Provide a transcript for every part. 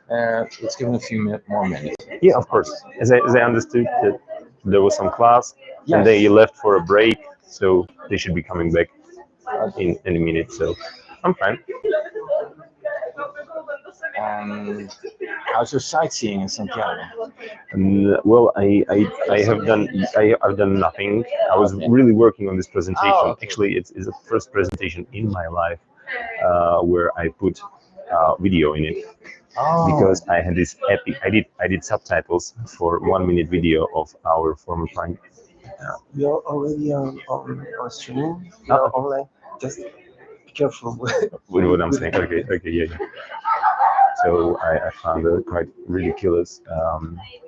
Let's give him a few more minutes. Yeah, of course. As I understood that there was some class and Yes. they left for a break, so they should be coming back in any minute. So I'm fine. And how's your sightseeing in Santiago? Well, I've done nothing. I was really working on this presentation. Oh, okay. Actually, it's the first presentation in my life where I put video in it. Oh, Because I had this epic. I did subtitles for 1 minute video of our former prime. you're already on stream? You're online? Just be careful With what I'm saying. Okay, yeah. So I found a quite ridiculous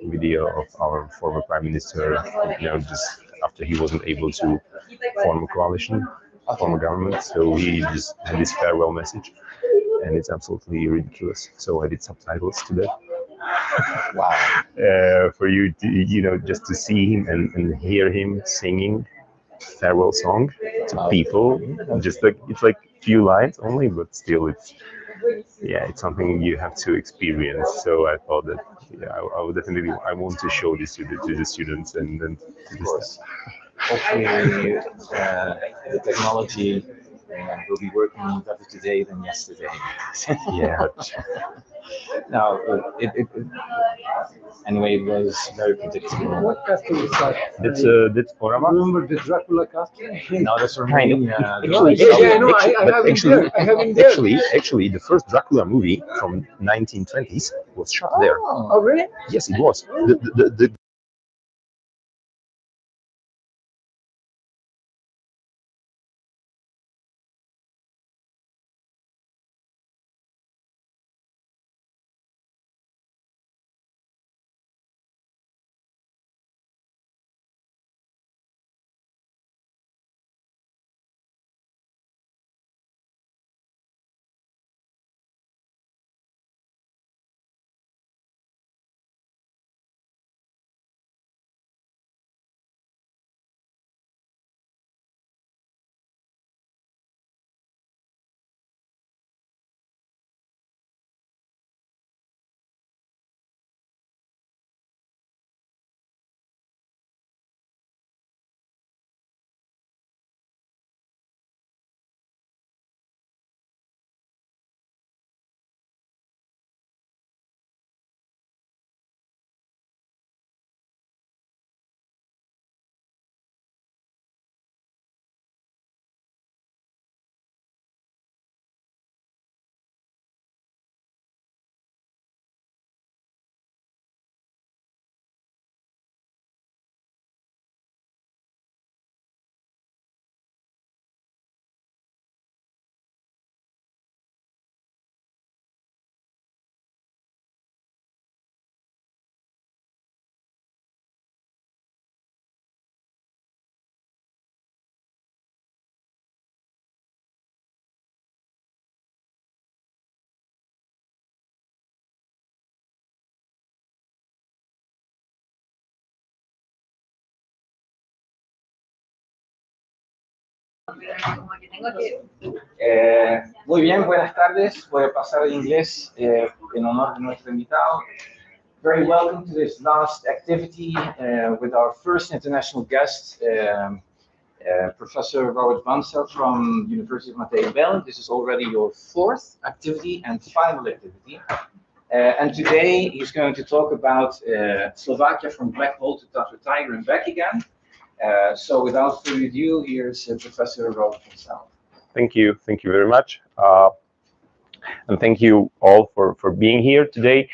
video of our former prime minister. Just after he wasn't able to form a coalition, form a government, so he just had this farewell message, and it's absolutely ridiculous. So I did subtitles to that. Wow. For you to, just to see him and hear him singing farewell song to people. Just like it's like few lines only, but still it's something you have to experience. So I thought that I would definitely I want to show this to the students and then to Of course. Hopefully, the technology will be working better today than yesterday. Yeah. No, anyway, it was very predictable. What castle is that? That's Orava. Remember the Dracula castle? No, that's Kind of. Romania. Yeah, no, I have been there. I have been there. Actually, the first Dracula movie from 1920s was shot there. Oh, really? Yes, it was. The Muy bien, buenas tardes. Voy a pasar al inglés en honor de nuestro invitado. Very welcome to this last activity with our first international guest, Professor Robert Bansel from University of Mateo Bell. This is already your fourth activity and final activity. And today he's going to talk about Slovakia from black hole to Tatra Tiger and back again. So without further ado, here's Professor Robert Bansel. Thank you very much, and thank you all for being here today.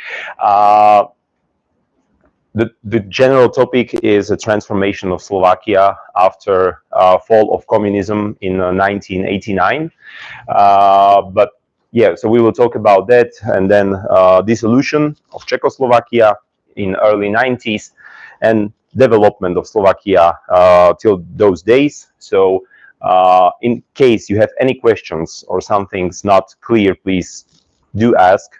The general topic is a transformation of Slovakia after fall of communism in 1989. But yeah, so we will talk about that, and then dissolution of Czechoslovakia in early 90s, and development of Slovakia till those days. So in case you have any questions or something's not clear, please do ask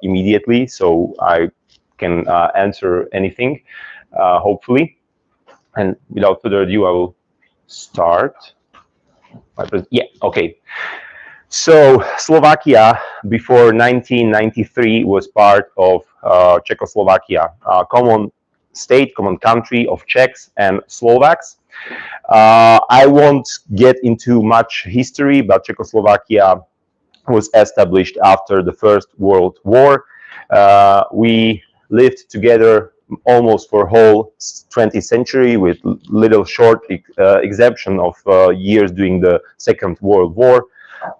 immediately, so I can answer anything, hopefully. And without further ado, I will start. Yeah, okay. So Slovakia before 1993 was part of Czechoslovakia, a common state, common country of Czechs and Slovaks. I won't get into much history, but Czechoslovakia was established after the First World War. We lived together almost for whole 20th century, with little short exception of years during the Second World War,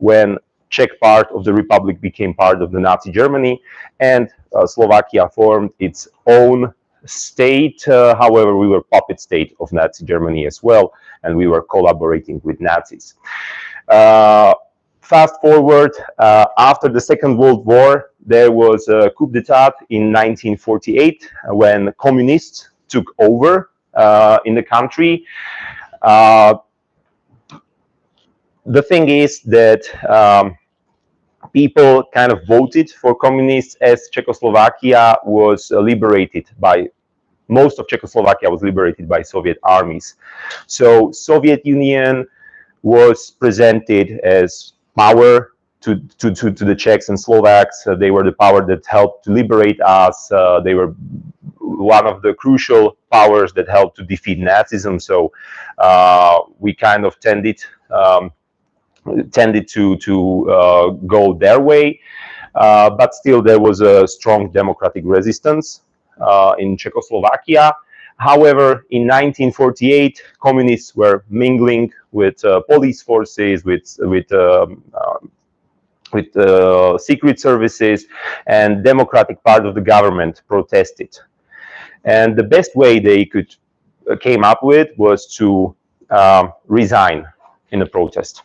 when Czech part of the republic became part of the Nazi Germany, and Slovakia formed its own state. However, we were puppet state of Nazi Germany as well, and we were collaborating with Nazis. Fast forward, after the Second World War, there was a coup d'etat in 1948 when communists took over in the country. The thing is that people kind of voted for communists, as Czechoslovakia was liberated by, most of Czechoslovakia was liberated by Soviet armies. So Soviet Union was presented as power to the Czechs and Slovaks. They were the power that helped to liberate us. They were one of the crucial powers that helped to defeat Nazism. So we kind of tended to go their way, but still there was a strong democratic resistance in Czechoslovakia. However, in 1948, communists were mingling with police forces, with secret services, and democratic part of the government protested. And the best way they could came up with was to resign in a protest.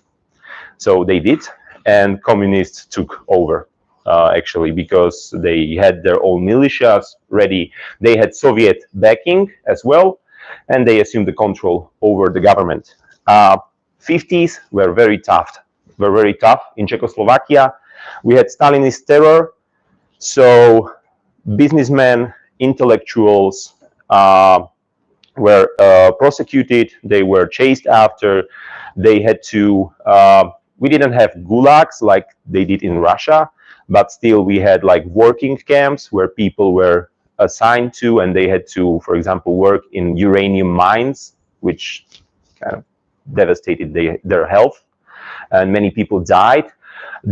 So they did, and communists took over. Actually, because they had their own militias ready. They had Soviet backing as well, and they assumed the control over the government. 50s were very tough in Czechoslovakia. We had Stalinist terror, so businessmen, intellectuals were prosecuted, they were chased after, they had to, we didn't have gulags like they did in Russia, but still we had like working camps where people were assigned to, and they had to, for example, work in uranium mines, which kind of devastated their health, and many people died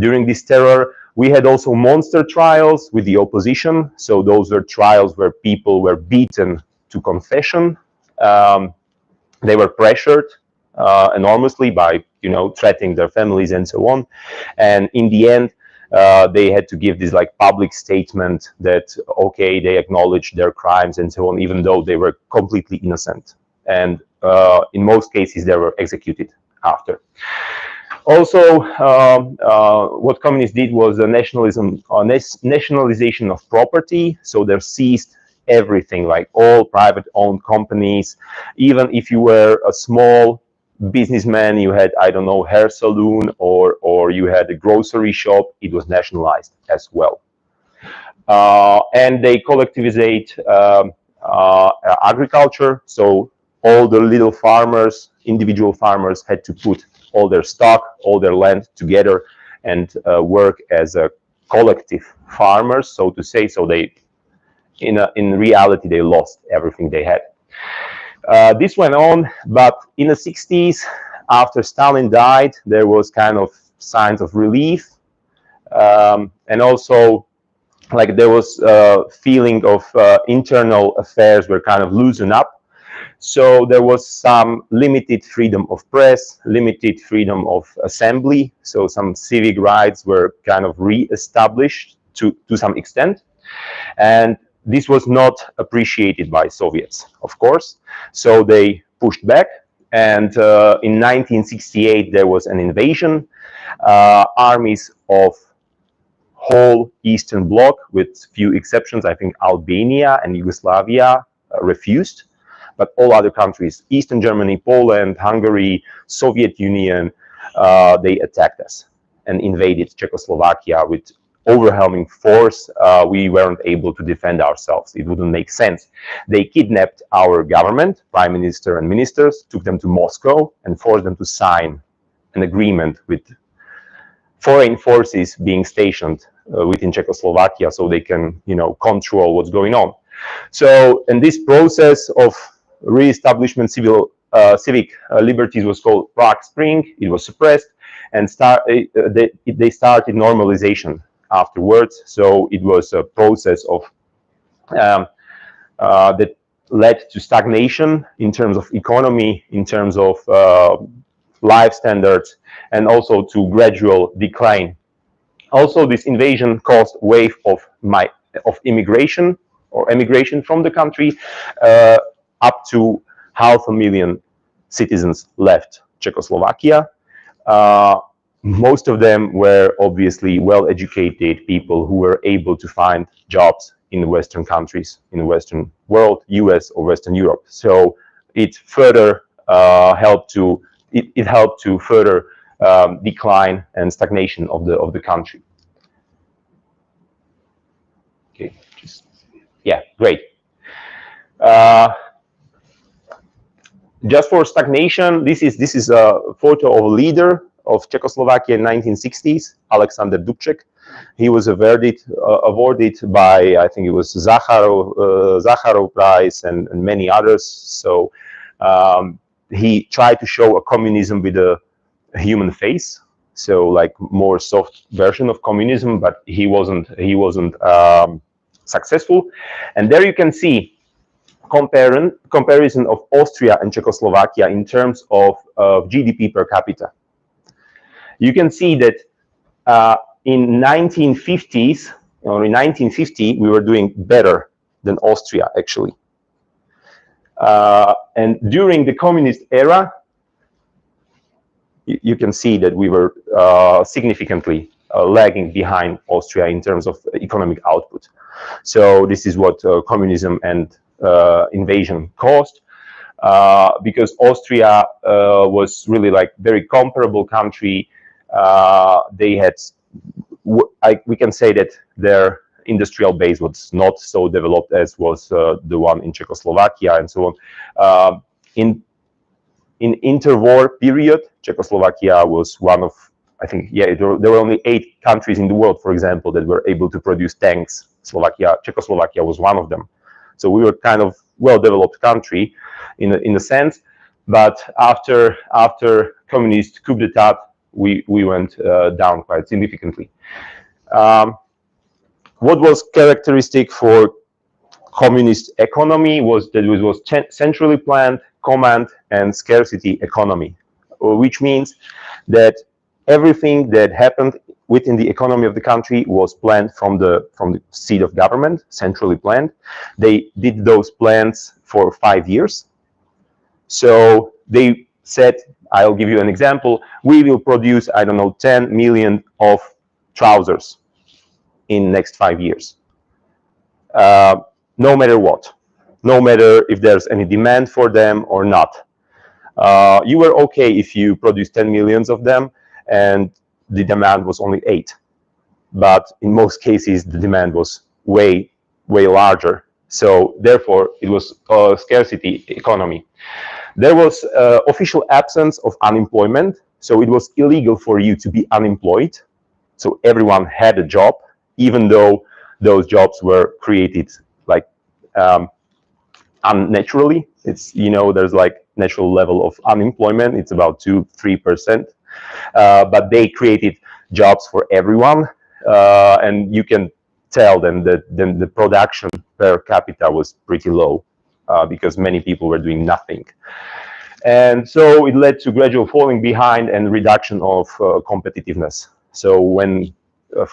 during this terror. We had also monster trials with the opposition. So those were trials where people were beaten to confession. They were pressured enormously by, threatening their families and so on. And in the end, they had to give this like public statement that, okay, they acknowledged their crimes and so on, even though they were completely innocent. And in most cases, they were executed after. Also, what communists did was a nationalization of property. So they seized everything, like all private owned companies. Even if you were a small businessman, you had, I don't know, hair salon or you had a grocery shop, it was nationalized as well. And they collectivizate agriculture. So all the little farmers, individual farmers, had to put all their stock, all their land together and work as a collective farmers, so to say. So they, in reality, they lost everything they had. This went on, but in the 60s, after Stalin died, there was kind of signs of relief. And also, like, there was a feeling of internal affairs were kind of loosened up. So there was some limited freedom of press, limited freedom of assembly. So some civic rights were kind of re-established to some extent. And this was not appreciated by Soviets, of course. So they pushed back. And in 1968, there was an invasion. Armies of whole Eastern Bloc, with few exceptions, I think Albania and Yugoslavia, refused. But all other countries, Eastern Germany, Poland, Hungary, Soviet Union, they attacked us and invaded Czechoslovakia with overwhelming force. We weren't able to defend ourselves. It wouldn't make sense. They kidnapped our government, prime minister and ministers, took them to Moscow and forced them to sign an agreement with foreign forces being stationed within Czechoslovakia, so they can, you know, control what's going on. So, and this process of re-establishment civic liberties was called Prague Spring. It was suppressed, and they started normalization afterwards. So it was a process of that led to stagnation in terms of economy, in terms of life standards, and also to gradual decline. Also, this invasion caused a wave of immigration or emigration from the country. Up to 500,000 citizens left Czechoslovakia. Most of them were obviously well-educated people who were able to find jobs in the Western countries, in the Western world, US or Western Europe. So it further helped to further decline and stagnation of the country. Okay, yeah, great. Just for stagnation, this is a photo of a leader of Czechoslovakia in 1960s, Alexander Dubček. He was awarded by, I think it was Sakharov Prize and many others. So he tried to show a communism with a human face, so like more soft version of communism, but he wasn't successful. And there you can see comparison of Austria and Czechoslovakia in terms of GDP per capita. You can see that in 1950s or in 1950 we were doing better than Austria actually, and during the communist era you can see that we were significantly lagging behind Austria in terms of economic output. So this is what communism and invasion caused, because Austria was really like very comparable country. They had, we can say that their industrial base was not so developed as was the one in Czechoslovakia and so on. In interwar period, Czechoslovakia was one of, I think, yeah, there were only 8 countries in the world, for example, that were able to produce tanks. Czechoslovakia was one of them. So we were kind of well-developed country in a sense, but after communist coup d'etat, we went down quite significantly. What was characteristic for communist economy was that it was centrally planned, command and scarcity economy, which means that everything that happened within the economy of the country was planned from the seat of government, centrally planned. They did those plans for 5 years. So they said, I'll give you an example, we will produce, I don't know, 10 million of trousers in next 5 years. No matter what, no matter if there's any demand for them or not. You were okay if you produced 10 millions of them and the demand was only 8. But in most cases, the demand was way larger. So therefore, it was a scarcity economy. There was official absence of unemployment. So it was illegal for you to be unemployed. So everyone had a job, even though those jobs were created like unnaturally. It's, you know, there's like natural level of unemployment. It's about 2-3%. But they created jobs for everyone. And you can tell them that then the production per capita was pretty low because many people were doing nothing. And so it led to gradual falling behind and reduction of competitiveness. So when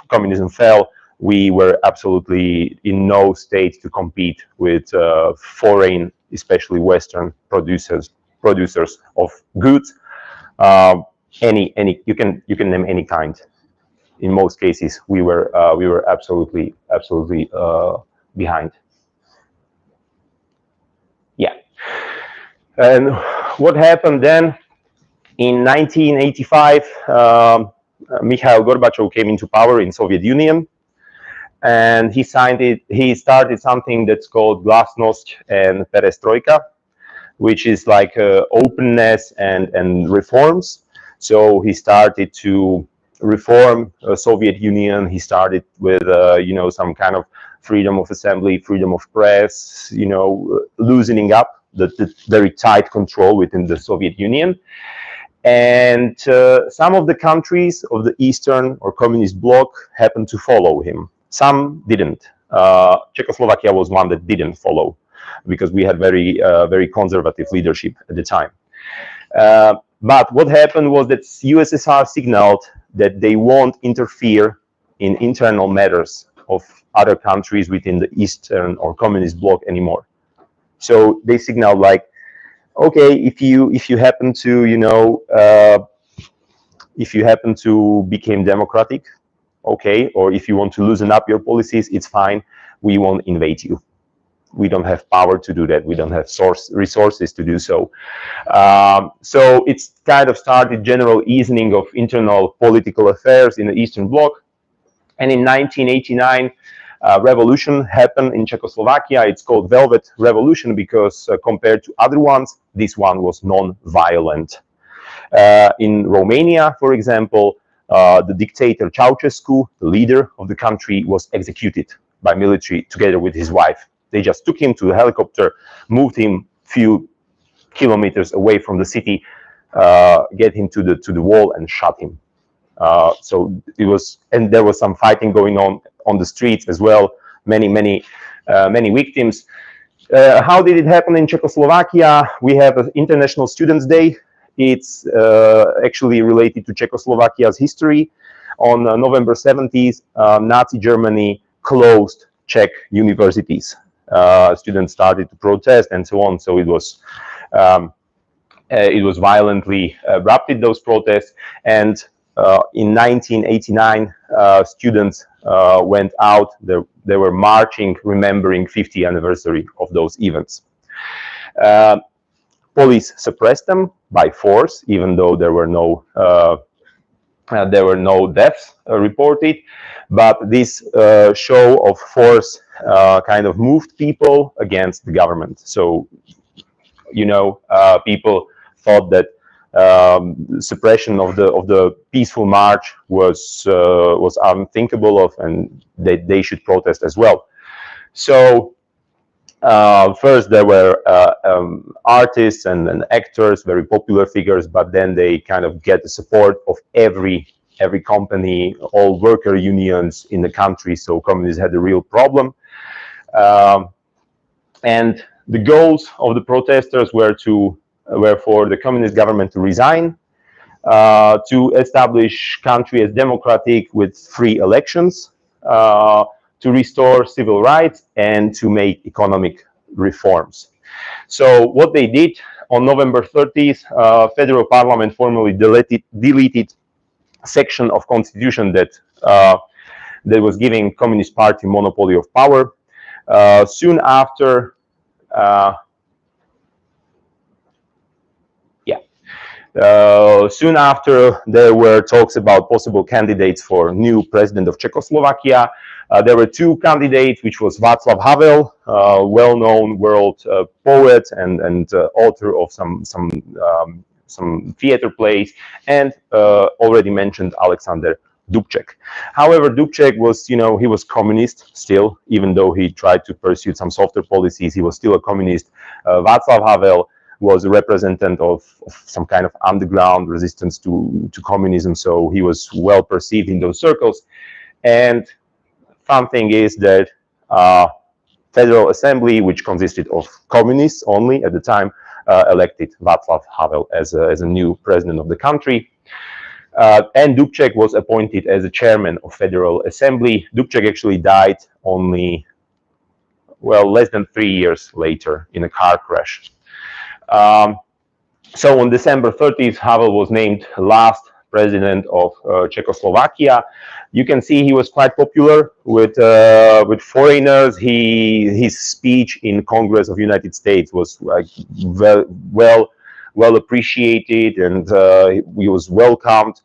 communism fell, we were absolutely in no state to compete with foreign, especially Western producers of goods. You can name any kind. In most cases, we were absolutely behind. Yeah. And what happened then? In 1985, Mikhail Gorbachev came into power in Soviet Union, and he started something that's called Glasnost and Perestroika, which is like openness and reforms. So he started to reform Soviet Union. He started with you know, some kind of freedom of assembly, freedom of press, you know, loosening up the very tight control within the Soviet Union. And some of the countries of the Eastern or Communist bloc happened to follow him. Some didn't. Czechoslovakia was one that didn't follow, because we had very conservative leadership at the time. But what happened was that USSR signaled that they won't interfere in internal matters of other countries within the Eastern or Communist bloc anymore. So they signaled like, okay, if you happen to, you know, if you happen to become democratic, okay, or if you want to loosen up your policies, it's fine. We won't invade you. We don't have power to do that. We don't have resources to do so. So it's kind of started general easing of internal political affairs in the Eastern Bloc. And in 1989, revolution happened in Czechoslovakia. It's called Velvet Revolution because compared to other ones, this one was non-violent. In Romania, for example, the dictator Ceausescu, the leader of the country, was executed by military together with his wife. They just took him to a helicopter, moved him a few kilometers away from the city, get him to the wall and shot him. So it was, and there was some fighting going on the streets as well. Many victims. How did it happen in Czechoslovakia? We have an International Students' Day. It's actually related to Czechoslovakia's history. On November 17th, Nazi Germany closed Czech universities. Students started to protest and so on. So it was violently erupted, those protests. And in 1989, students went out. They were marching, remembering 50th anniversary of those events. Police suppressed them by force, even though there were no deaths reported. But this show of force kind of moved people against the government. So, you know, people thought that suppression of the peaceful march was unthinkable of, and they should protest as well. So first there were artists and actors, very popular figures, but then they kind of get the support of every company, all worker unions in the country. So communists had a real problem, and the goals of the protesters were for the communist government to resign, to establish country as democratic with free elections, to restore civil rights, and to make economic reforms. So what they did on November 30th, federal parliament formally deleted section of constitution that was giving Communist Party monopoly of power. Soon after, soon after, there were talks about possible candidates for new president of Czechoslovakia. There were two candidates, which was Václav Havel, well-known world poet and author of some theater plays, and already mentioned Alexander Dubček. However, Dubček was, you know, he was communist still, even though he tried to pursue some softer policies. He was still a communist. Václav Havel was a representative of some kind of underground resistance to communism, so he was well perceived in those circles. And fun thing is that Federal Assembly, which consisted of communists only at the time, elected Václav Havel as a new president of the country. And Dubček was appointed as a chairman of Federal Assembly. Dubček actually died only, well, less than 3 years later in a car crash. So on December 30th, Havel was named last president of Czechoslovakia. You can see he was quite popular with foreigners. His speech in Congress of United States was like well appreciated, and he was welcomed.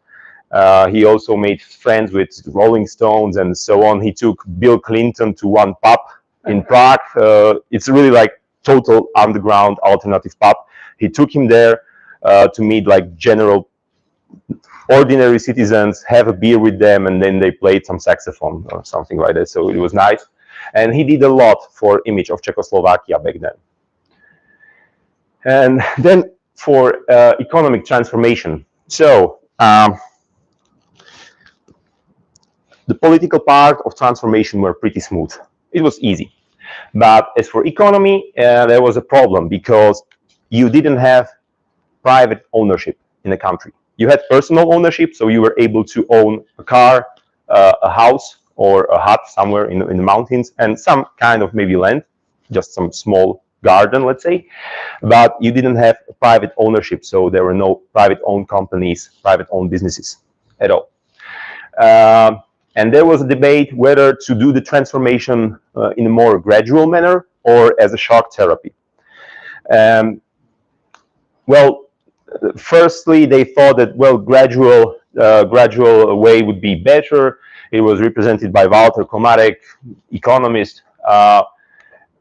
He also made friends with Rolling Stones and so on. He took Bill Clinton to one pub in Prague. It's really like total underground alternative pub. He took him there to meet like general ordinary citizens, have a beer with them, and then they played some saxophone or something like that. So it was nice. And he did a lot for image of Czechoslovakia back then. And then for economic transformation. So the political part of transformation were pretty smooth. It was easy. But as for economy, there was a problem because you didn't have private ownership in the country. You had personal ownership, so you were able to own a car, a house, or a hut somewhere in the mountains, and some kind of maybe land, just some small garden, let's say. But you didn't have private ownership, so there were no private-owned companies, private-owned businesses at all. And there was a debate whether to do the transformation in a more gradual manner or as a shock therapy. Well, firstly, they thought that, well, gradual way would be better. It was represented by Walter Komarek, economist.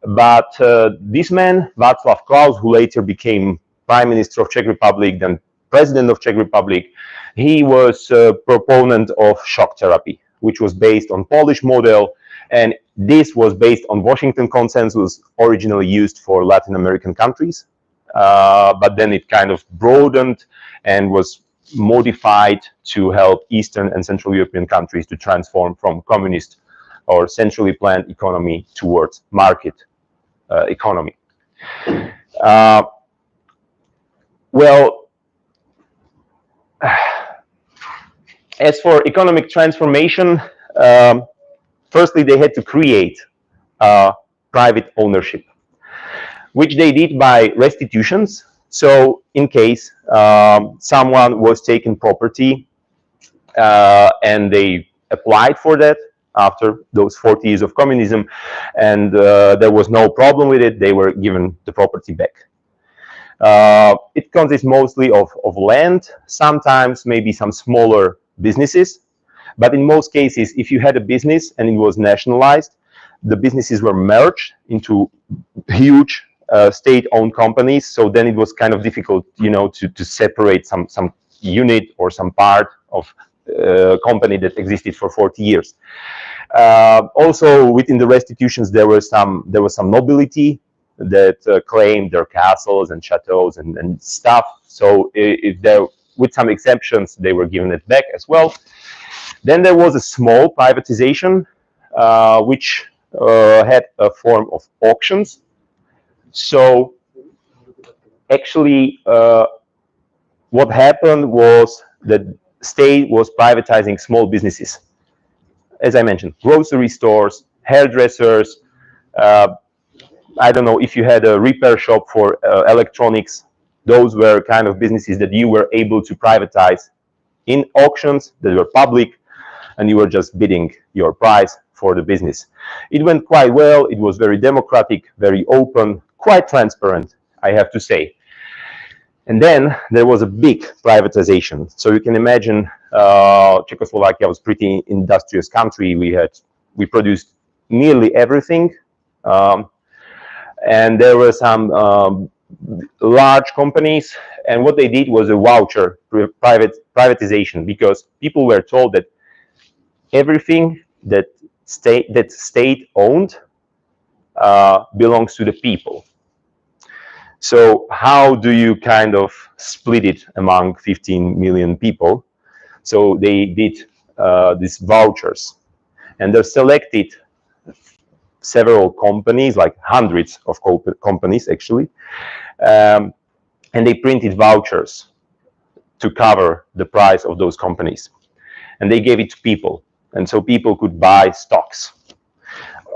But this man, Václav Klaus, who later became Prime Minister of Czech Republic, then President of Czech Republic, he was a proponent of shock therapy, which was based on Polish model, and this was based on Washington Consensus, originally used for Latin American countries, but then it kind of broadened and was modified to help Eastern and Central European countries to transform from communist or centrally planned economy towards market economy. Well, as for economic transformation, firstly, they had to create private ownership, which they did by restitutions. So in case someone was taken property and they applied for that after those 40 years of communism, and there was no problem with it, they were given the property back. It consists mostly of land, sometimes maybe some smaller businesses, but in most cases, if you had a business and it was nationalized, the businesses were merged into huge state-owned companies. So then it was kind of difficult, you know, to separate some unit or some part of company that existed for 40 years. Also, within the restitutions, there was some nobility that claimed their castles and chateaus and stuff. So if there, with some exceptions, they were given it back as well. Then there was a small privatization, which had a form of auctions. So actually, what happened was that state was privatizing small businesses. As I mentioned, grocery stores, hairdressers, I don't know if you had a repair shop for electronics. Those were kind of businesses that you were able to privatize in auctions that were public, and you were just bidding your price for the business. It went quite well. It was very democratic, very open, quite transparent, I have to say. And then there was a big privatization. So you can imagine Czechoslovakia was a pretty industrious country. We produced nearly everything. And there were some large companies, and what they did was a voucher privatization, because people were told that everything that state owned belongs to the people. So how do you kind of split it among 15 million people? So they did these vouchers, and they selected several companies, like hundreds of companies actually, and they printed vouchers to cover the price of those companies, and they gave it to people, and so people could buy stocks.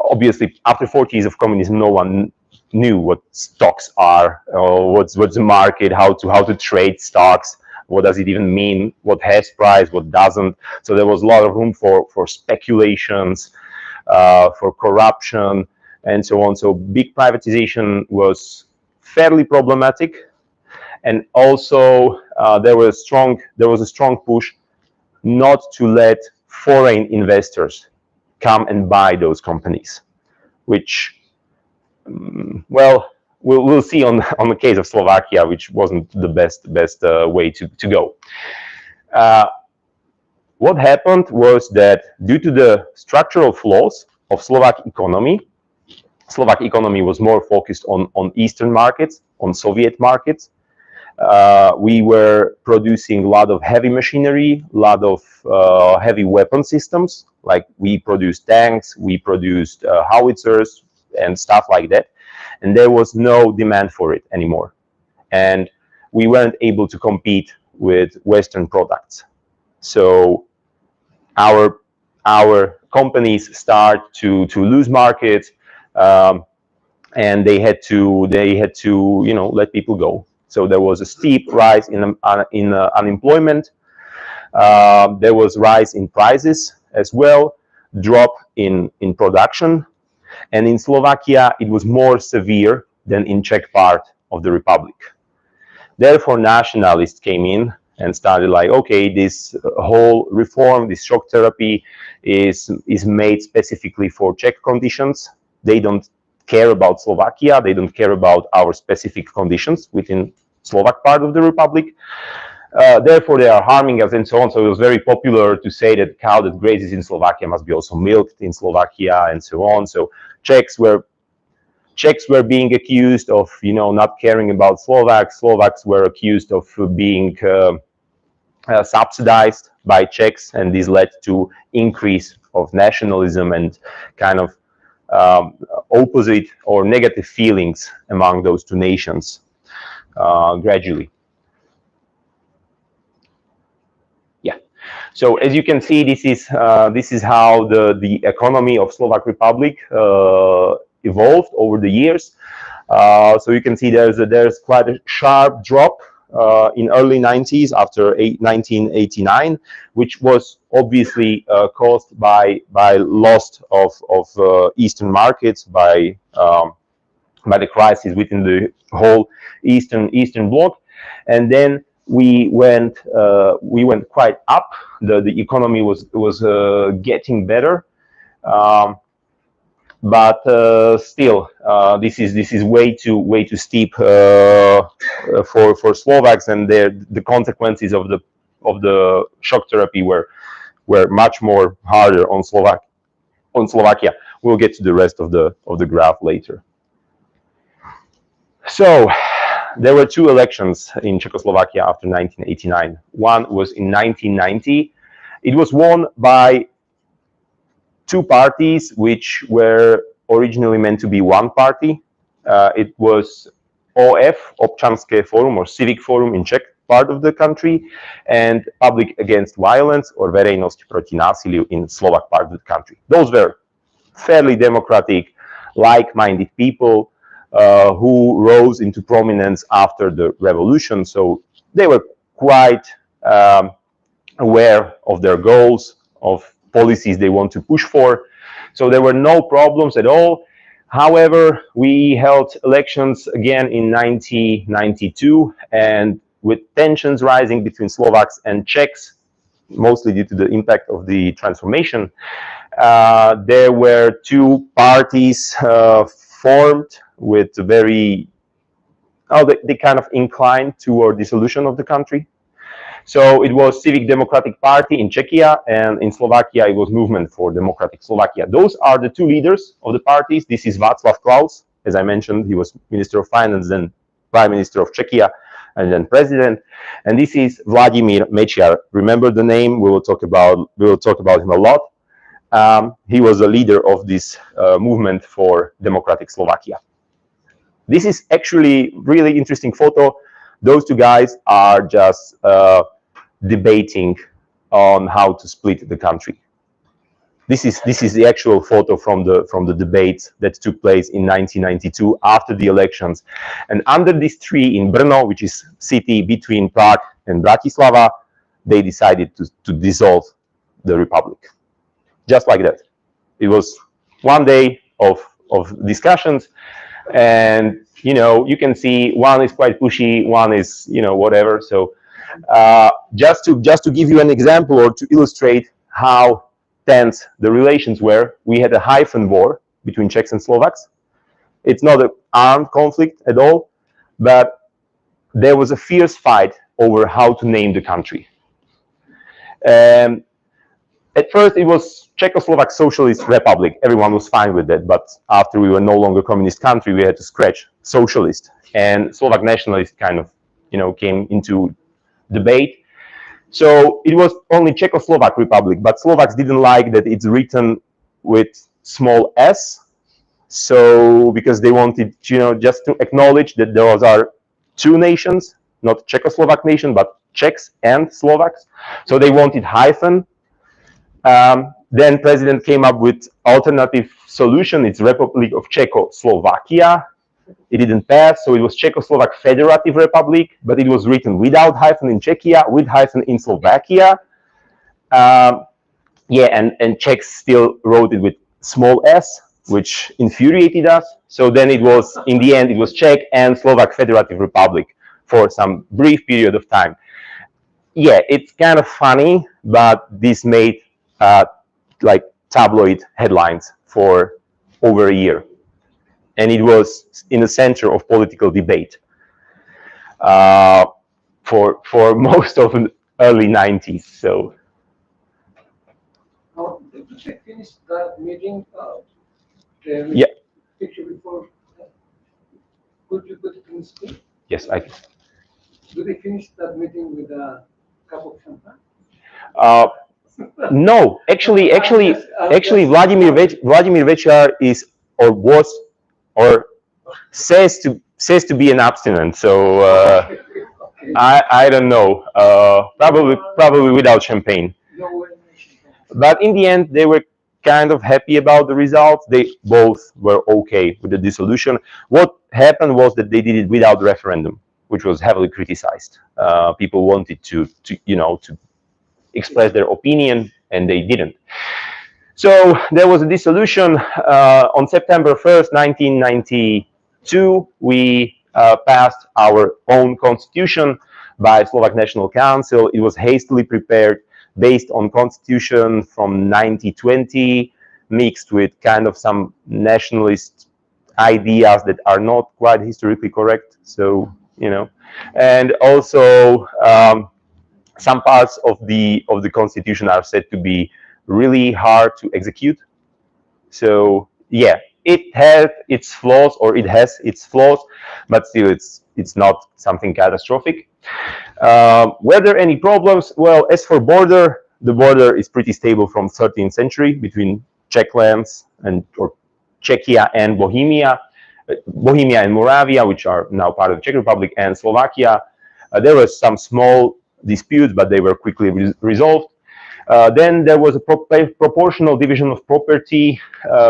Obviously, after 40 years of communism, no one knew what stocks are, or what's the market, how to trade stocks, what does it even mean, what has price, what doesn't. So there was a lot of room for speculations, for corruption, and so on. So big privatization was fairly problematic, and also there was a strong push not to let foreign investors come and buy those companies, which, well, we'll see on the case of Slovakia, which wasn't the best way to go. What happened was that due to the structural flaws of Slovak economy was more focused on Eastern markets, on Soviet markets. We were producing a lot of heavy machinery, a lot of heavy weapon systems, like we produced tanks, we produced howitzers and stuff like that. And there was no demand for it anymore. And we weren't able to compete with Western products. So our companies start to lose markets, and they had to let people go. So there was a steep rise in unemployment. There was rise in prices as well, drop in production, and in Slovakia it was more severe than in Czech part of the Republic. Therefore, nationalists came in and started like, okay, this whole reform, this shock therapy is made specifically for Czech conditions. They don't care about Slovakia. They don't care about our specific conditions within Slovak part of the Republic. Therefore, they are harming us and so on. So it was very popular to say that cow that grazes in Slovakia must be also milked in Slovakia and so on. So Czechs were being accused of, not caring about Slovaks. Slovaks were accused of being subsidized by Czechs, and this led to increase of nationalism and kind of opposite or negative feelings among those two nations gradually. Yeah. So as you can see, this is how the economy of Slovak Republic evolved over the years. So you can see there's quite a sharp drop in early 90s after 1989, which was obviously caused by loss of Eastern markets, by the crisis within the whole Eastern Bloc, and then we went quite up. The economy was getting better. But still, this is way too steep for Slovaks, and the consequences of the shock therapy were much more harder on Slovakia. We'll get to the rest of the graph later. So there were two elections in Czechoslovakia after 1989. One was in 1990. It was won by two parties which were originally meant to be one party. It was OF, Občanské Fórum, or Civic Forum in Czech part of the country, and Public Against Violence, or Verejnosť proti násiliu in Slovak part of the country. Those were fairly democratic, like-minded people who rose into prominence after the revolution. So they were quite aware of their goals, of policies they want to push for. So there were no problems at all. However, we held elections again in 1992, and with tensions rising between Slovaks and Czechs, mostly due to the impact of the transformation, there were two parties formed with they kind of inclined toward dissolution of the country. So it was Civic Democratic Party in Czechia, and in Slovakia it was Movement for Democratic Slovakia. Those are the two leaders of the parties. This is Václav Klaus. As I mentioned, he was Minister of Finance, then Prime Minister of Czechia, and then President. And this is Vladimír Mečiar. Remember the name? We will talk about him a lot. He was the leader of this Movement for Democratic Slovakia. This is actually really interesting photo. Those two guys are just debating on how to split the country. This is the actual photo from the debates that took place in 1992 after the elections. And under this tree in Brno, which is city between Prague and Bratislava, they decided to dissolve the republic. Just like that. It was one day of discussions, and you can see one is quite pushy, one is whatever. So just to give you an example, or to illustrate how tense the relations were, we had a hyphen war between Czechs and Slovaks. It's not an armed conflict at all, but there was a fierce fight over how to name the country. At first, it was Czechoslovak Socialist Republic. Everyone was fine with that, but after we were no longer communist country, we had to scratch socialist, and Slovak nationalist kind of, came into debate. So it was only Czechoslovak Republic, but Slovaks didn't like that it's written with small s. So because they wanted, just to acknowledge that those are two nations, not Czechoslovak nation, but Czechs and Slovaks. So they wanted hyphen. Then president came up with alternative solution. It's Republic of Czechoslovakia. It didn't pass, so it was Czechoslovak Federative Republic, but it was written without hyphen in Czechia, with hyphen in Slovakia. Yeah, and Czechs still wrote it with small s, which infuriated us. So then it was, in the end, it was Czech and Slovak Federative Republic for some brief period of time. Yeah, it's kind of funny, but this made like tabloid headlines for over a year. And it was in the center of political debate for most of the early 90s. So. Did you finish that meeting? Yeah. Picture before. Could you put it in screen? Yes, I can. Did they finish that meeting with a cup of champagne? No, actually, Vladimir Večar is or was or says to be an abstinent. So I don't know. Probably without champagne. But in the end, they were kind of happy about the results. They both were okay with the dissolution. What happened was that they did it without referendum, which was heavily criticized. People wanted to express their opinion, and they didn't. So there was a dissolution on September 1st, 1992. We passed our own constitution by Slovak National Council. It was hastily prepared based on constitution from 1920, mixed with kind of some nationalist ideas that are not quite historically correct. So, and also some parts of the constitution are said to be really hard to execute. So yeah, it has its flaws, but still it's not something catastrophic. Were there any problems? Well, as for border, the border is pretty stable from 13th century between Czech lands or Czechia and Bohemia and Moravia, which are now part of the Czech Republic, and Slovakia. There were some small disputes, but they were quickly resolved. Then there was a proportional division of property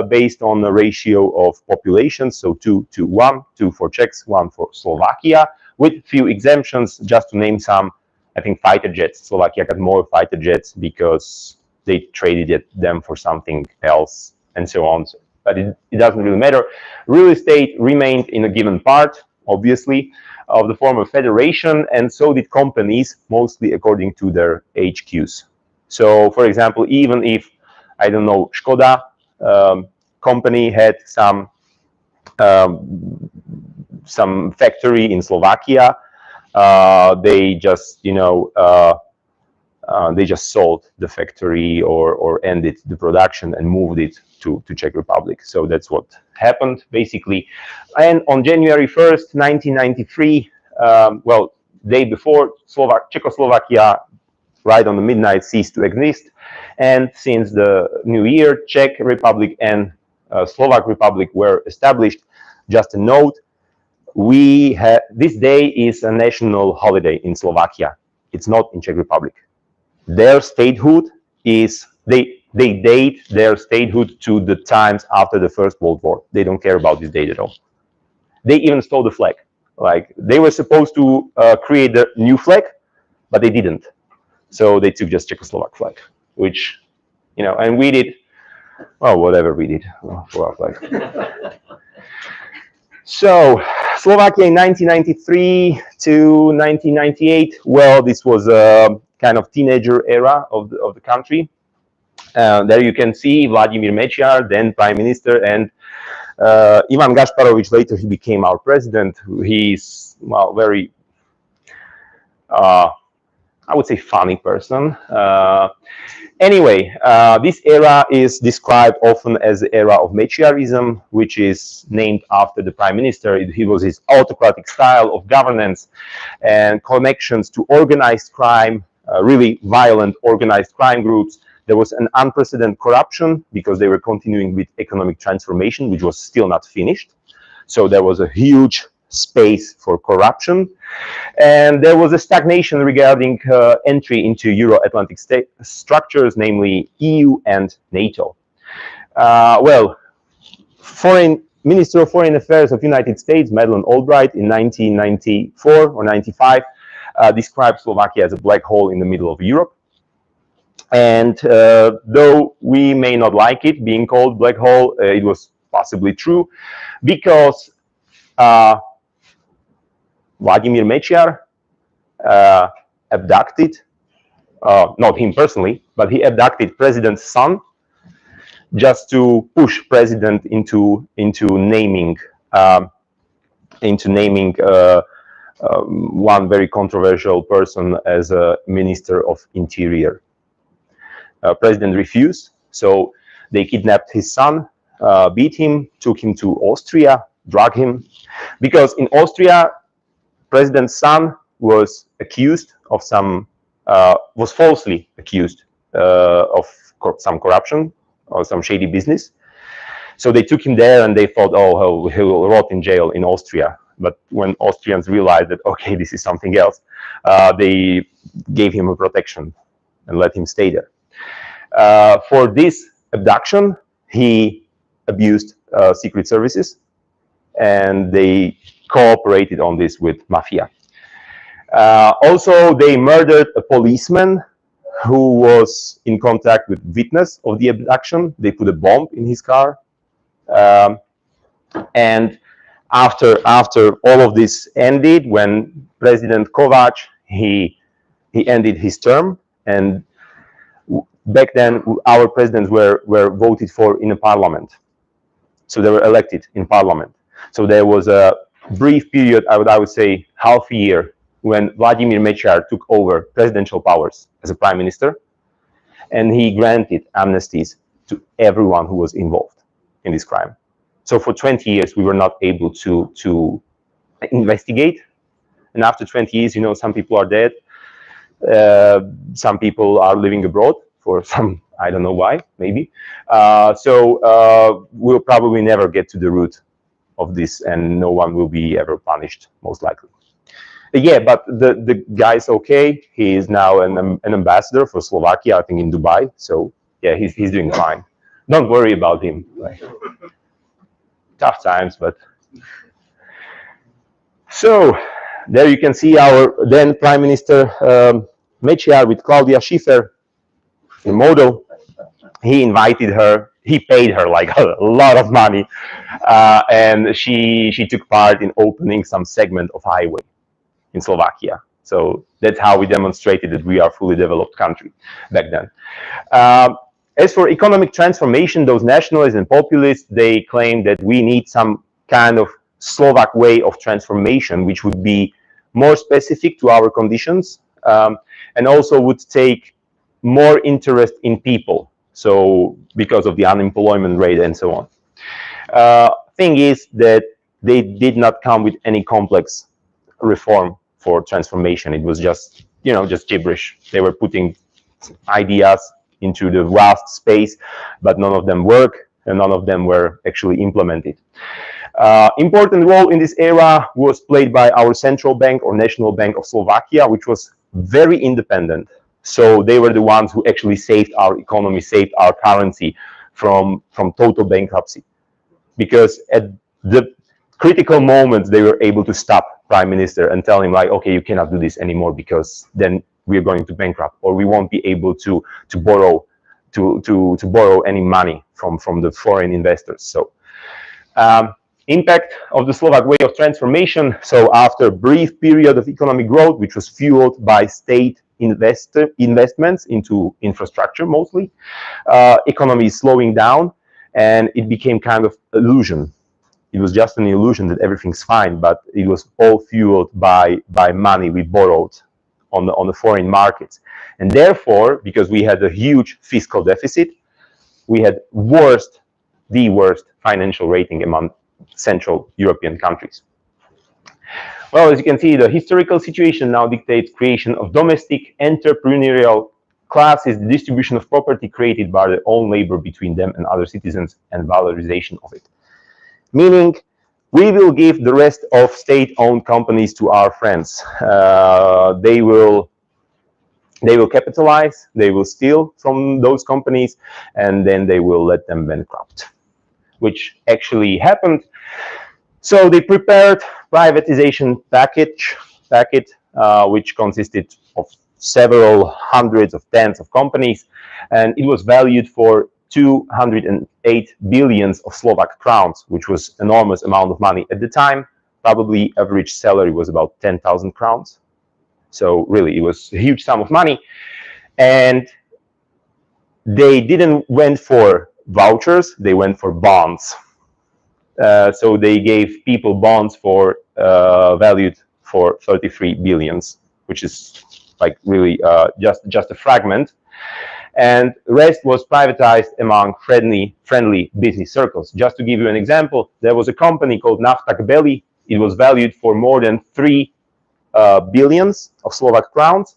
based on the ratio of population, so 2 to 1, 2 for Czechs, 1 for Slovakia, with few exemptions, just to name some. I think fighter jets. Slovakia got more fighter jets because they traded them for something else, and so on. But it doesn't really matter. Real estate remained in a given part, obviously, of the former federation, and so did companies, mostly according to their HQs. So, for example, even if, I don't know, Škoda company had some factory in Slovakia, they just, they just sold the factory or ended the production and moved it to Czech Republic. So that's what happened, basically. And on January 1st, 1993, well, day before, Czechoslovakia, right on the midnight, ceased to exist. And since the new year, Czech Republic and Slovak Republic were established. Just a note, this day is a national holiday in Slovakia. It's not in Czech Republic. Their statehood is, they date their statehood to the times after the First World War. They don't care about this date at all. They even stole the flag. Like, they were supposed to create the new flag, but they didn't. So they took just Czechoslovak flag, which, and we did, well, whatever we did for our flag. So Slovakia in 1993 to 1998, well, this was a kind of teenager era of the country. There you can see Vladimir Mečiar, then prime minister, and Ivan Gašparovič, later he became our president. He's, well, very I would say, funny person. Anyway, this era is described often as the era of Mečiarism, which is named after the prime minister. He was his autocratic style of governance and connections to organized crime, really violent organized crime groups. There was an unprecedented corruption because they were continuing with economic transformation, which was still not finished. So there was a huge space for corruption. And there was a stagnation regarding entry into Euro-Atlantic structures, namely EU and NATO. Well, Minister of Foreign Affairs of United States, Madeleine Albright, in 1994 or 95, described Slovakia as a black hole in the middle of Europe. And though we may not like it being called black hole, it was possibly true because Vladimir Mečiar abducted, not him personally, but he abducted president's son just to push president into naming one very controversial person as a minister of interior. President refused, so they kidnapped his son, beat him, took him to Austria, drugged him, because in Austria, president's son was accused of was falsely accused of some corruption or some shady business. So they took him there and they thought, oh, he will rot in jail in Austria. But when Austrians realized that, okay, this is something else, they gave him a protection and let him stay there. For this abduction, he abused secret services, and they cooperated on this with mafia. Also, they murdered a policeman who was in contact with witness of the abduction. They put a bomb in his car. And after all of this ended, when President Kovac, he ended his term, and back then our presidents were voted for in a parliament. So they were elected in parliament. So there was a brief period, I would say half a year, when Vladimir Mečiar took over presidential powers as a prime minister, and he granted amnesties to everyone who was involved in this crime. So for 20 years, we were not able to investigate. And after 20 years, you know, some people are dead. Some people are living abroad for some, I don't know why, maybe. So we'll probably never get to the root of this, and no one will be ever punished, most likely. Yeah, but the guy's okay. He is now an ambassador for Slovakia, I think, in Dubai. So yeah, he's doing fine. Don't worry about him. Like, tough times, but so there you can see our then Prime Minister Mečiar with Claudia Schiffer, the model. He invited her. He paid her like a lot of money, and she took part in opening some segment of highway in Slovakia. So that's how we demonstrated that we are a fully developed country back then. As for economic transformation, those nationalists and populists, they claim that we need some kind of Slovak way of transformation, which would be more specific to our conditions, and also would take more interest in people. So because of the unemployment rate and so on. Thing is that they did not come with any complex reform for transformation. It was just, you know, just gibberish. They were putting ideas into the vast space, but none of them work and none of them were actually implemented. Important role in this era was played by our central bank or National Bank of Slovakia, which was very independent. So they were the ones who actually saved our economy, saved our currency from total bankruptcy. Because at the critical moments, they were able to stop Prime Minister and tell him, like, okay, you cannot do this anymore because then we're going to bankrupt, or we won't be able to borrow any money from the foreign investors. So impact of the Slovak way of transformation. So after a brief period of economic growth, which was fueled by state investments into infrastructure mostly, economy is slowing down, and it became kind of illusion. It was just an illusion that everything's fine, but it was all fueled by money we borrowed on the foreign markets. And therefore, because we had a huge fiscal deficit, we had the worst financial rating among Central European countries. Well, as you can see, the historical situation now dictates creation of domestic entrepreneurial classes, the distribution of property created by their own labor between them and other citizens, and valorization of it. Meaning, we will give the rest of state-owned companies to our friends. They will capitalize, they will steal from those companies, and then they will let them bankrupt, which actually happened. So they prepared privatization package, which consisted of several hundreds of tens of companies, and it was valued for 208 billions of Slovak crowns, which was enormous amount of money at the time. Probably average salary was about 10,000 crowns. So really, it was a huge sum of money. And they didn't went for vouchers, they went for bonds. So they gave people bonds for valued for 33 billions, which is like really just a fragment. And the rest was privatized among friendly business circles. Just to give you an example, there was a company called Nafta Kbely. It was valued for more than 3 billions of Slovak crowns.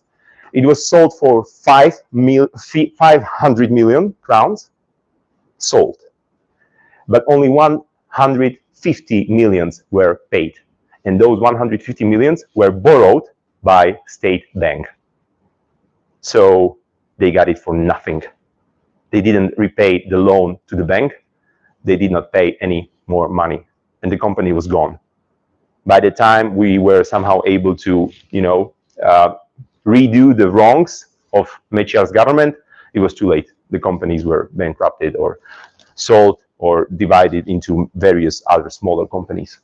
It was sold for 500 million crowns, sold. But only 150 millions were paid. And those 150 millions were borrowed by State Bank. So they got it for nothing. They didn't repay the loan to the bank. They did not pay any more money. And the company was gone. By the time we were somehow able to, redo the wrongs of Mečiar's government, it was too late. The companies were bankrupted or sold or divided into various other smaller companies.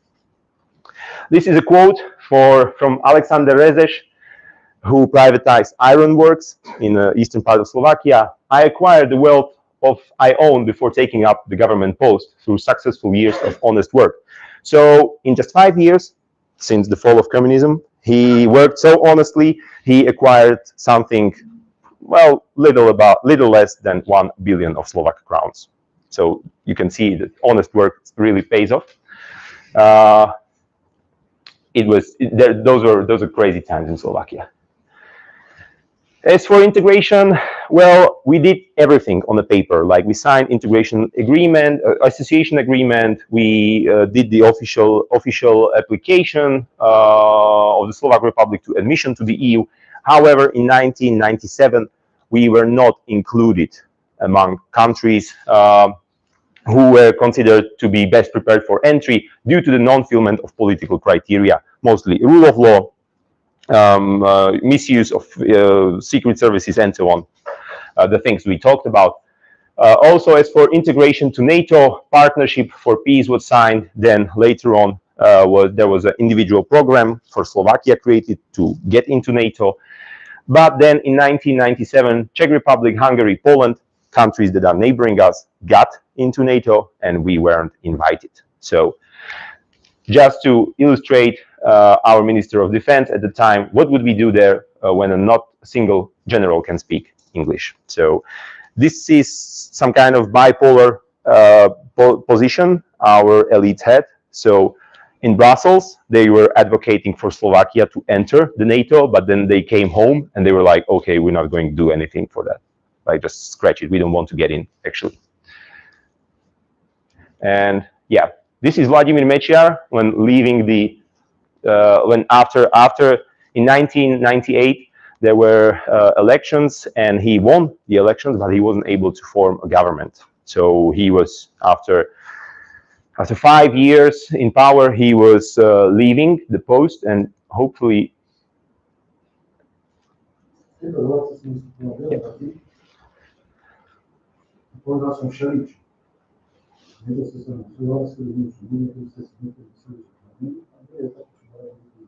This is a quote from Alexander Rezes, who privatized ironworks in the eastern part of Slovakia. I acquired the wealth I owned before taking up the government post through successful years of honest work. So in just 5 years, since the fall of communism, he worked so honestly, he acquired something, well, little less than 1 billion of Slovak crowns. So you can see that honest work really pays off. Those are crazy times in Slovakia. As for integration, well, we did everything on the paper. Like we signed integration agreement, association agreement. We did the official application of the Slovak Republic to admission to the EU. However, in 1997, we were not included among countries who were considered to be best prepared for entry due to the non-fulfillment of political criteria, mostly rule of law, misuse of secret services, and so on, the things we talked about. Also, as for integration to NATO, partnership for peace was signed. Then later on, there was an individual program for Slovakia created to get into NATO. But then in 1997, Czech Republic, Hungary, Poland, countries that are neighboring us, got into NATO, and we weren't invited. So just to illustrate our Minister of Defense at the time, what would we do there when not a single general can speak English? So this is some kind of bipolar position our elites had. So in Brussels, they were advocating for Slovakia to enter the NATO, but then they came home and they were like, okay, we're not going to do anything for that. Like, just scratch it. We don't want to get in, actually. And yeah, this is Vladimir Mečiar when leaving the, after in 1998, there were elections and he won the elections, but he wasn't able to form a government. So he was, after 5 years in power, he was leaving the post, and hopefully. Povedal som všeličo. Nedoste sa na Slovensku, budete sa niekedy myslieť, a nie je tak, čo majú ľudí.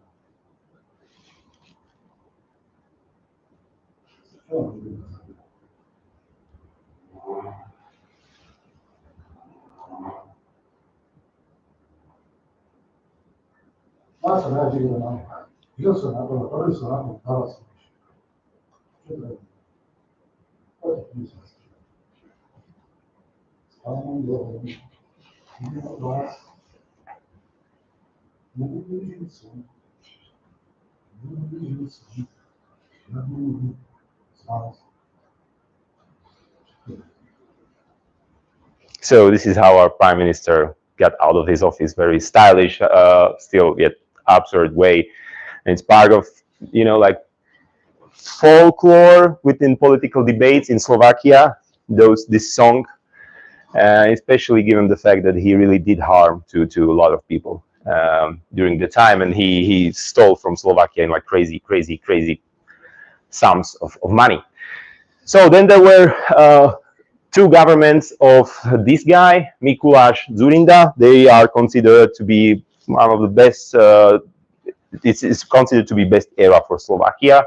Čo vám ľudí na základe? Mal som rád, že idem na žil som na tom, robil som na tom, dával som ešte. przebrany. Chodź, Jezus. Z Panem Bogiem. Nie ma was. Nie mówi więcej. Nie mówi więcej. Ja mówi z was. So this is how our prime minister got out of his office, very stylish, still yet absurd way. And it's part of, you know, like folklore within political debates in Slovakia, this song, especially given the fact that he really did harm to a lot of people during the time, and he stole from Slovakia in like crazy sums of money. So then there were two governments of this guy, Mikuláš Dzurinda. They are considered to be one of the best. It's considered to be best era for Slovakia.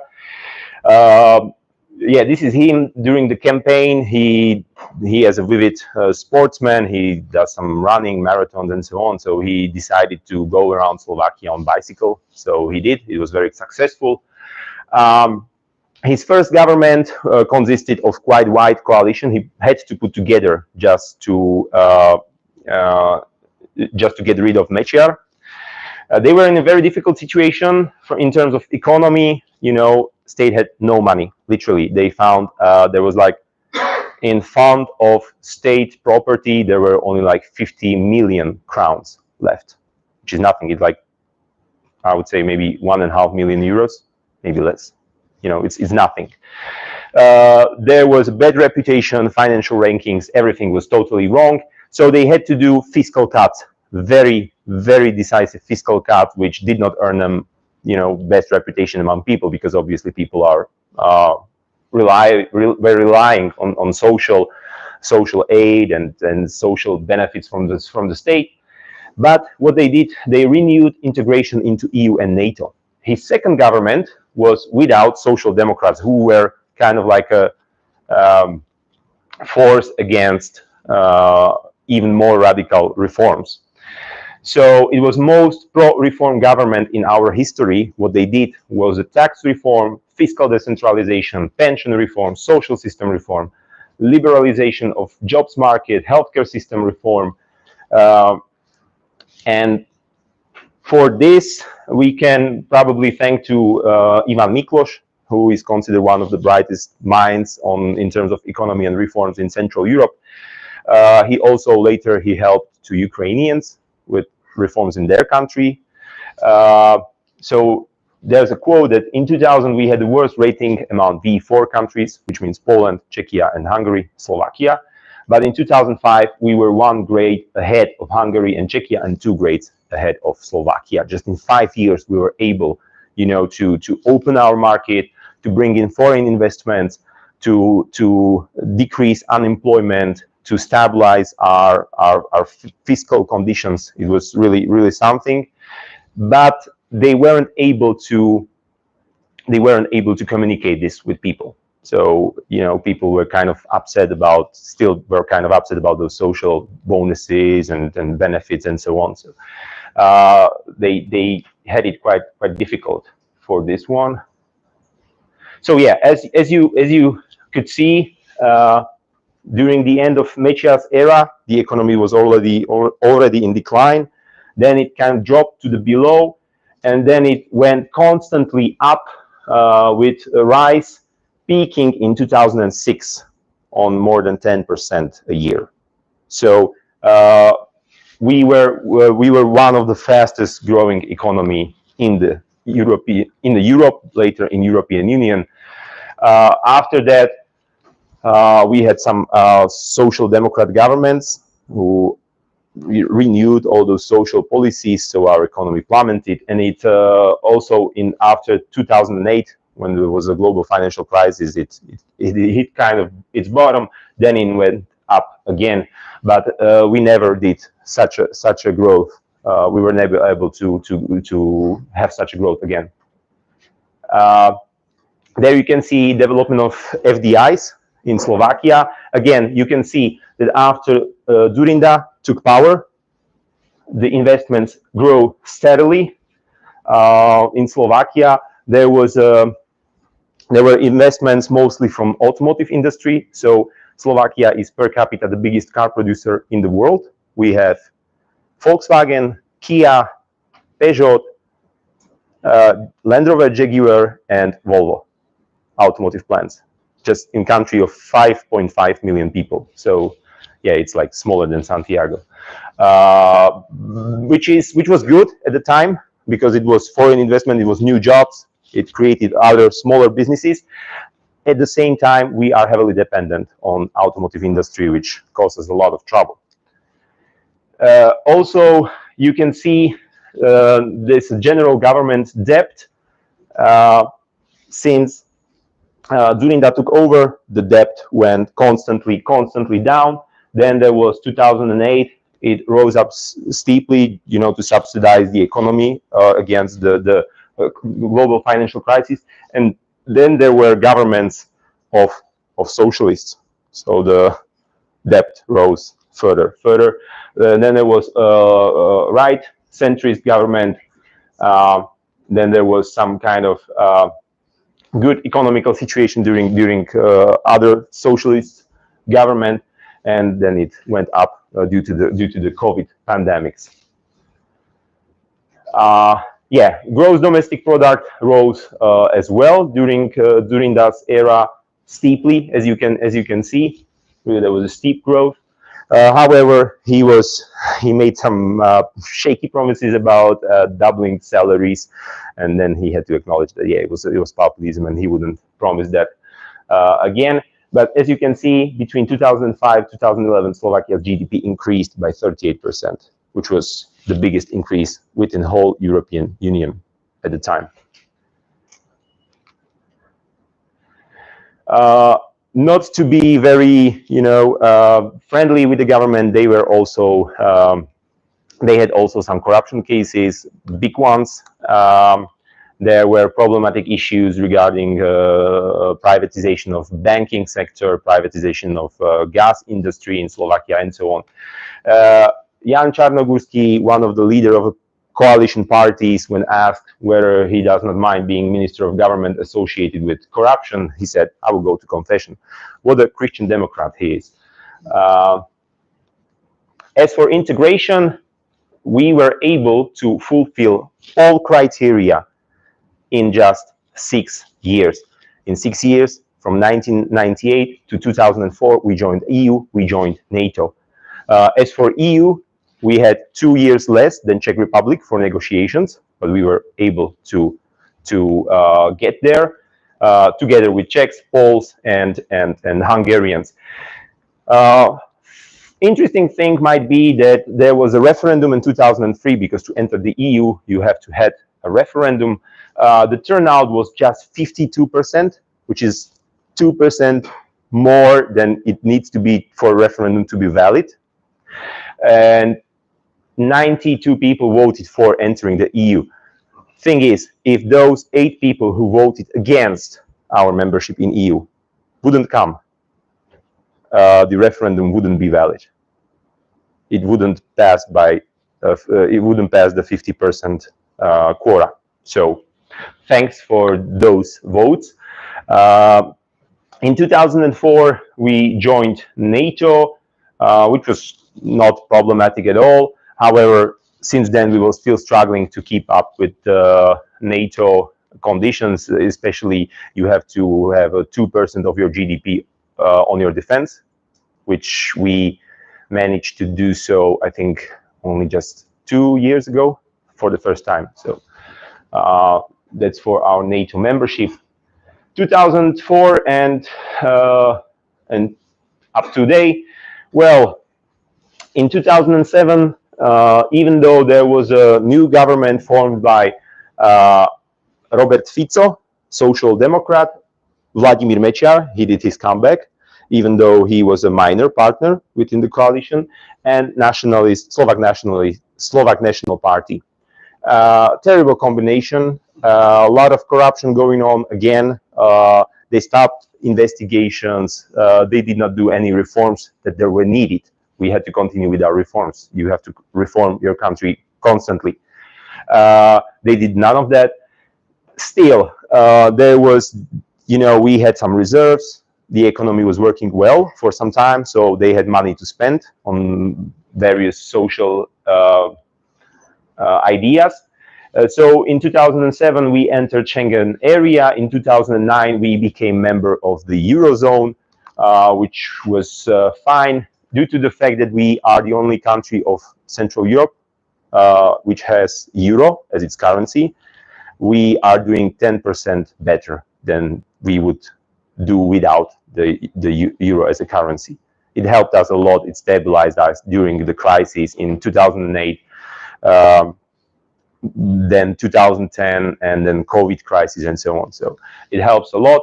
Yeah, this is him during the campaign. He is a vivid sportsman. He does some running, marathons, and so on. So he decided to go around Slovakia on bicycle. So he did. It was very successful. His first government consisted of quite wide coalition. He had to put together just to get rid of Mečiar. They were in a very difficult situation in terms of economy. You know, state had no money. Literally, they found there was like in fund of state property there were only like 50 million crowns left, which is nothing. It's like, I would say maybe 1.5 million euros, maybe less. You know, it's nothing. There was a bad reputation, financial rankings, everything was totally wrong. So they had to do fiscal cuts, very decisive fiscal cut, which did not earn them, you know, best reputation among people, because obviously people are very relying on social aid and social benefits from the state. But what they did, they renewed integration into EU and NATO. His second government was without social democrats, who were kind of like a force against even more radical reforms. So it was most pro-reform government in our history. What they did was a tax reform, fiscal decentralization, pension reform, social system reform, liberalization of jobs market, healthcare system reform. And for this, we can probably thank to Ivan Miklos, who is considered one of the brightest minds in terms of economy and reforms in Central Europe. He also later helped to Ukrainians with reforms in their country. So there's a quote that in 2000 we had the worst rating among the 4 countries, which means Poland, Czechia, and Hungary, Slovakia. But in 2005 we were 1 grade ahead of Hungary and Czechia, and 2 grades ahead of Slovakia. Just in 5 years we were able, you know, to open our market, to bring in foreign investments, to decrease unemployment, to stabilize our fiscal conditions. It was really something. But they weren't able to communicate this with people. So, you know, people were kind of upset about those social bonuses and benefits and so on. So they had it quite difficult for this one. So yeah, as you could see, during the end of Mečiar's era, the economy was already in decline. Then it kind of dropped to the below, and then it went constantly up with a rise, peaking in 2006 on more than 10% a year. So we were one of the fastest growing economy in the Europe, later in European Union. After that, we had some social democrat governments who renewed all those social policies, so our economy plummeted. And it also after 2008, when there was a global financial crisis, it hit kind of its bottom, then it went up again. But we never did such a growth. We were never able to have such a growth again. There you can see development of FDIs in Slovakia. Again, you can see that after Dzurinda took power, the investments grow steadily. In Slovakia, there was There were investments mostly from automotive industry. So Slovakia is per capita the biggest car producer in the world. We have Volkswagen, Kia, Peugeot, Land Rover, Jaguar, and Volvo automotive plants, just in country of 5.5 million people. So yeah, it's like smaller than Santiago, which was good at the time because it was foreign investment, it was new jobs, it created other smaller businesses. At the same time, we are heavily dependent on automotive industry, which causes a lot of trouble. Also, you can see this general government debt. Since Durinda took over, the debt went constantly down. Then there was 2008. It rose up steeply, to subsidize the economy against the global financial crisis. And then there were governments of socialists. So the debt rose further. Then there was right centrist government. Then there was some kind of good economical situation during other socialist government, and then it went up due to the COVID pandemics. Yeah, gross domestic product rose as well during that era steeply, as you can see. There was a steep growth. However, he made some shaky promises about doubling salaries, and then he had to acknowledge that it was populism, and he wouldn't promise that again. But as you can see, between 2005 2011, Slovakia's GDP increased by 38%, which was the biggest increase within the whole European Union at the time. Not to be very, friendly with the government, they were also they had also some corruption cases, big ones. There were problematic issues regarding privatization of banking sector, privatization of gas industry in Slovakia, and so on. Jan Čarnogórsky, one of the leader of coalition parties, when asked whether he does not mind being minister of government associated with corruption, he said, "I will go to confession." What a Christian Democrat he is. As for integration, we were able to fulfill all criteria in just 6 years. In 6 years, from 1998 to 2004, we joined EU, we joined NATO. As for EU, we had 2 years less than Czech Republic for negotiations, but we were able to get there together with Czechs, Poles, and Hungarians. Interesting thing might be that there was a referendum in 2003, because to enter the EU, you have to have a referendum. The turnout was just 52%, which is 2% more than it needs to be for a referendum to be valid. And 92 people voted for entering the EU. Thing is, if those 8 people who voted against our membership in EU wouldn't come, the referendum wouldn't be valid. It wouldn't pass by. It wouldn't pass the 50% quota. So, thanks for those votes. In 2004, we joined NATO, which was not problematic at all. However, since then, we were still struggling to keep up with NATO conditions, especially you have to have 2% of your GDP on your defense, which we managed to do so, I think, only just 2 years ago for the first time. So that's for our NATO membership. 2004 and up to date. Well, in 2007, even though there was a new government formed by Robert Fico, Social Democrat, Vladimir Mečiar, he did his comeback, even though he was a minor partner within the coalition, and Slovak National Party. Terrible combination, a lot of corruption going on again. They stopped investigations, they did not do any reforms that they were needed. We had to continue with our reforms. You have to reform your country constantly. They did none of that. Still, there was we had some reserves. The economy was working well for some time, so they had money to spend on various social ideas. So in 2007, we entered Schengen area. In 2009, we became member of the Eurozone, which was fine due to the fact that we are the only country of Central Europe which has euro as its currency. We are doing 10% better than we would do without the euro as a currency. It helped us a lot. It stabilized us during the crisis in 2008. Then 2010, and then COVID crisis and so on. So it helps a lot.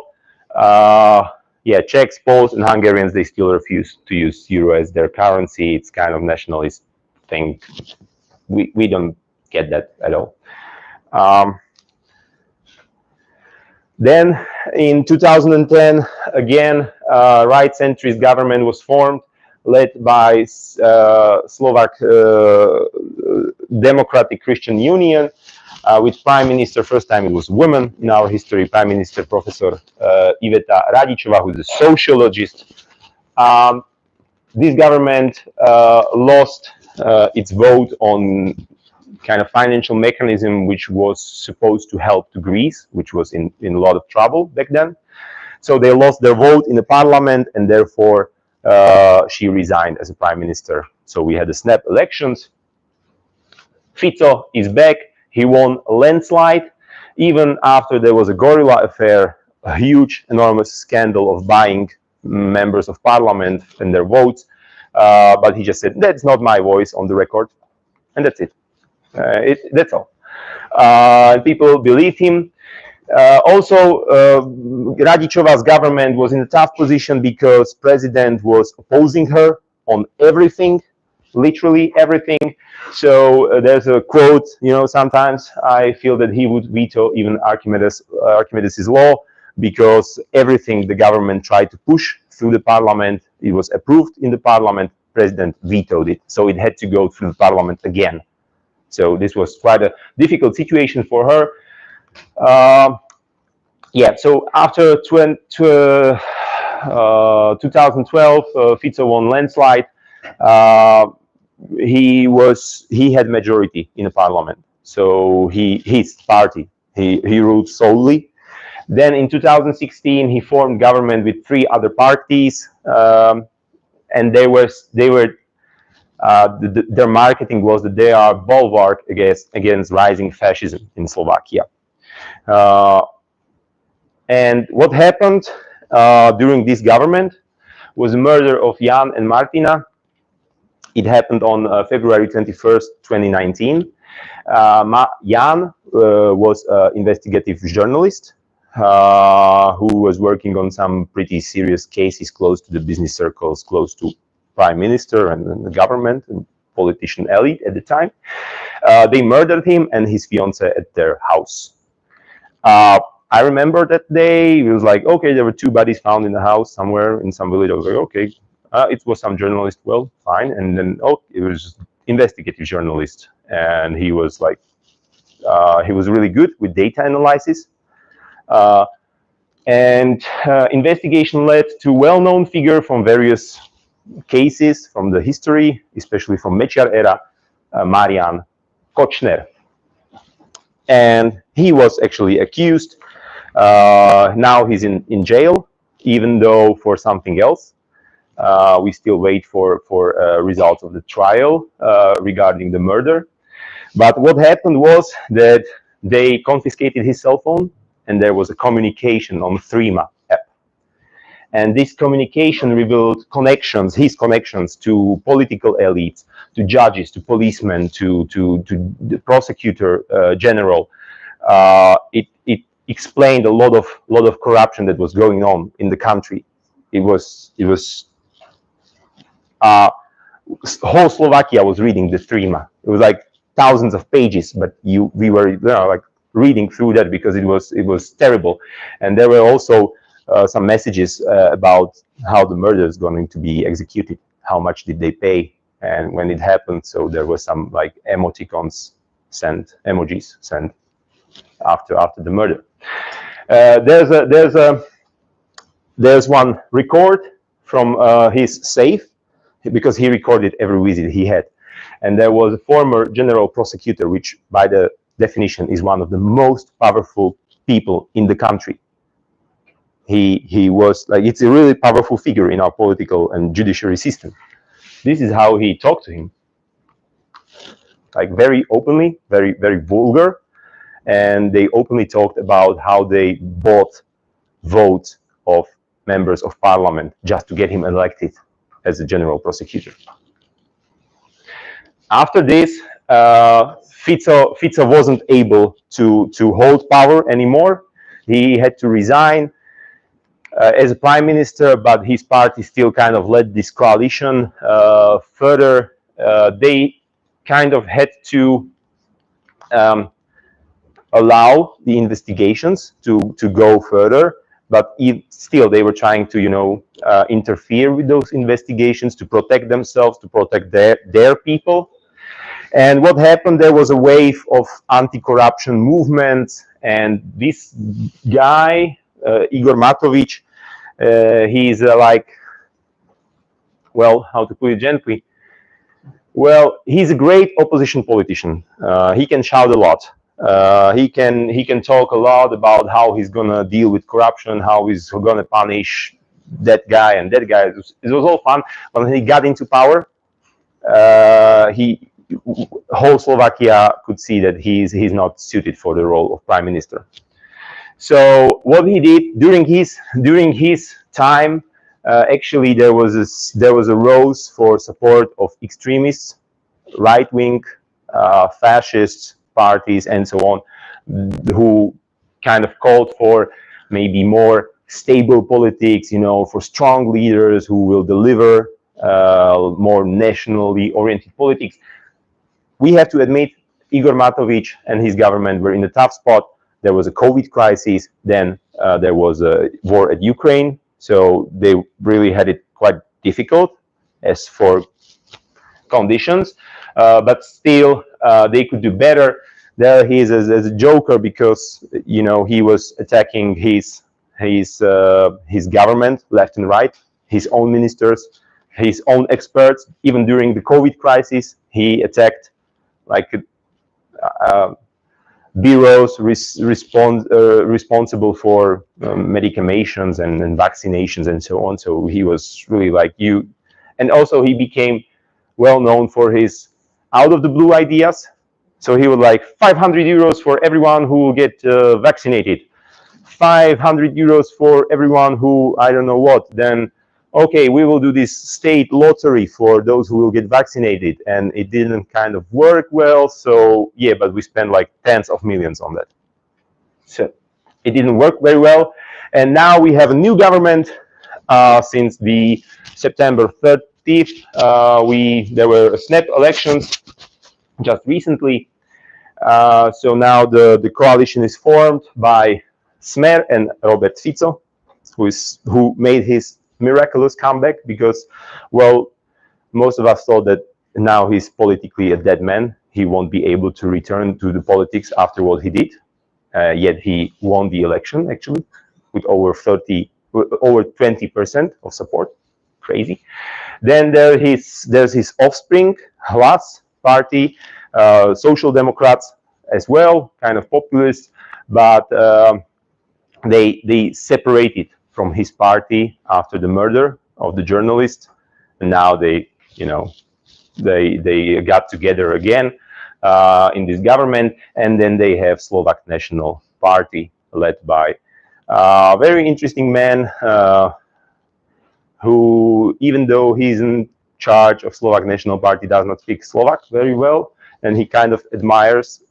Yeah, Czechs, Poles, and Hungarians, they still refuse to use euro as their currency. It's kind of nationalist thing. We don't get that at all. Then in 2010, again, right-centrist government was formed, led by Slovak Democratic Christian Union, with Prime Minister, first time it was a woman in our history, Prime Minister Professor Iveta Radičová, who's a sociologist. This government lost its vote on kind of financial mechanism which was supposed to help to Greece, which was in a lot of trouble back then. So they lost their vote in the parliament, and therefore she resigned as a prime minister. So we had the snap elections. Fico is back. He won a landslide, even after there was a guerrilla affair, a huge, enormous scandal of buying members of parliament and their votes. But he just said, that's not my voice on the record. And that's it. That's all. People believed him. Also, Radičová's government was in a tough position because president was opposing her on everything, literally everything. So there's a quote, sometimes I feel that he would veto even Archimedes' law, because everything the government tried to push through the parliament, it was approved in the parliament, president vetoed it. So it had to go through the parliament again. So this was quite a difficult situation for her. Yeah, so after 2012, Fico won landslide. He had majority in the parliament. So his party, he ruled solely. Then in 2016, he formed government with 3 other parties, and their marketing was that they are bulwark against rising fascism in Slovakia. And what happened during this government was the murder of Jan and Martina. It happened on February 21st, 2019. Jan was an investigative journalist who was working on some pretty serious cases close to the business circles, close to prime minister and the government and politician elite at the time. They murdered him and his fiancée at their house. I remember that day. It was like, okay, there were 2 bodies found in the house somewhere in some village. I was like, okay, it was some journalist. Well, fine. And then, it was investigative journalist, and he was like, he was really good with data analysis. And investigation led to well-known figure from various cases from the history, especially from Mečiar era, Marian Kočner. And he was actually accused. Now he's in jail, even though for something else. We still wait for results of the trial regarding the murder. But what happened was that they confiscated his cell phone, and there was a communication on Threema app. And this communication revealed his connections to political elites, to judges, to policemen, to the prosecutor general. It explained a lot of corruption that was going on in the country. It was whole Slovakia was reading the Threema. It was like thousands of pages, but we were like reading through that because it was terrible. And there were also some messages about how the murder is going to be executed, how much did they pay, and when it happened. So there were some like emojis sent after the murder. There's a there's one record from his safe, because he recorded every visit he had. And there was a former general prosecutor, which by the definition is one of the most powerful people in the country. He was like, it's a really powerful figure in our political and judiciary system. This is how he talked to him, like very openly, very vulgar, and they openly talked about how they bought votes of members of parliament just to get him elected as a general prosecutor. After this, Fico wasn't able to hold power anymore. He had to resign as a prime minister, but his party still kind of led this coalition further. They kind of had to allow the investigations to go further, but still they were trying to, you know, interfere with those investigations to protect themselves, to protect their people. And what happened, there was a wave of anti-corruption movements, and this guy, Igor Matovic, he's like, well, how to put it gently, well, he's a great opposition politician. He can shout a lot. He can talk a lot about how he's gonna deal with corruption, how he's gonna punish that guy and that guy. It was all fun. But when he got into power, whole Slovakia could see that he's not suited for the role of prime minister. So what he did during his time, actually there was a rose for support of extremists, right-wing, fascist parties, and so on, who kind of called for maybe more stable politics, you know, for strong leaders who will deliver more nationally oriented politics. We have to admit, Igor Matovic and his government were in a tough spot. There was a COVID crisis, then there was a war at Ukraine, so they really had it quite difficult as for conditions, but still they could do better. There he is as a joker, because, you know, he was attacking his government left and right, his own ministers, his own experts. Even during the COVID crisis, he attacked like bureaus responsible for medications and vaccinations and so on. So he was really like you, and also he became well known for his out of the blue ideas. So he would like 500 euros for everyone who will get vaccinated, 500 euros for everyone who, I don't know what, then okay, we will do this state lottery for those who will get vaccinated. And it didn't kind of work well. So yeah, but we spent like tens of millions on that. So it didn't work very well. And now we have a new government since the September 30th. There were snap elections just recently. So now the coalition is formed by Smer and Robert Fico, who made his miraculous comeback, because, well, most of us thought that now he's politically a dead man. He won't be able to return to the politics after what he did. Yet he won the election, actually, with over 20% of support. Crazy. Then there's his offspring, Hlas party, Social Democrats as well, kind of populist, but they separated from his party after the murder of the journalist, and now they got together again in this government. And then they have Slovak National Party, led by a very interesting man who, even though he's in charge of Slovak National Party, does not speak Slovak very well, and he kind of admires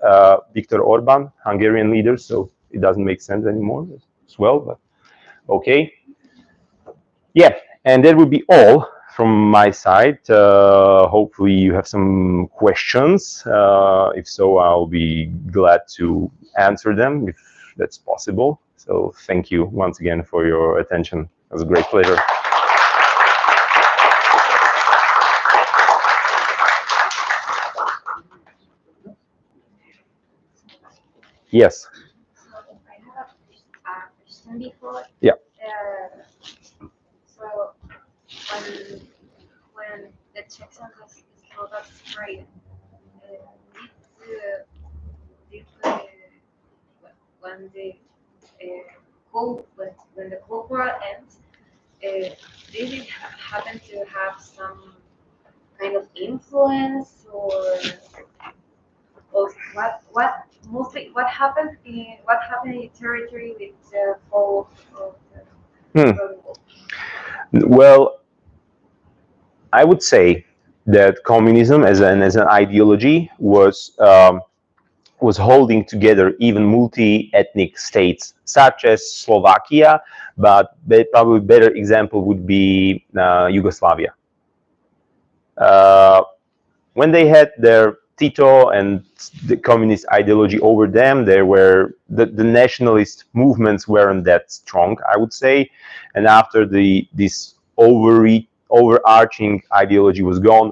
Viktor Orban, Hungarian leader, so it doesn't make sense anymore as well, but okay. Yeah, and that would be all from my side. Hopefully you have some questions. If so, I'll be glad to answer them if that's possible. So thank you once again for your attention. It was a great pleasure. Yes. So I have a question before. Yeah. right. When the when the Cold War ends, did it happen to have some kind of influence, or what happened in territory with the fall of the Hmm. Berlin Wall? Well, I would say that communism as an ideology was holding together even multi-ethnic states such as Slovakia, but probably better example would be Yugoslavia. When they had their Tito and the communist ideology over them, there were the nationalist movements weren't that strong, I would say. And after this overarching ideology was gone,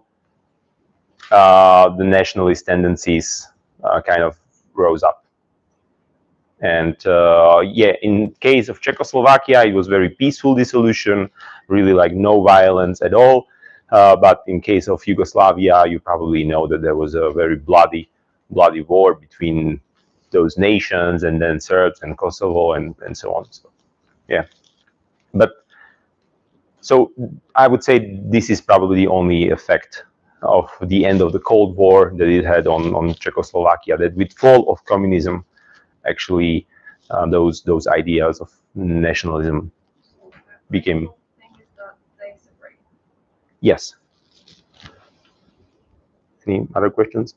the nationalist tendencies kind of rose up. And yeah, in case of Czechoslovakia, it was very peaceful dissolution, really like no violence at all. But in case of Yugoslavia, you probably know that there was a very bloody war between those nations, and then Serbs and Kosovo and so on. So, yeah, but so I would say this is probably the only effect of the end of the Cold War that it had on Czechoslovakia, that with fall of communism, actually those ideas of nationalism became. Yes. Any other questions?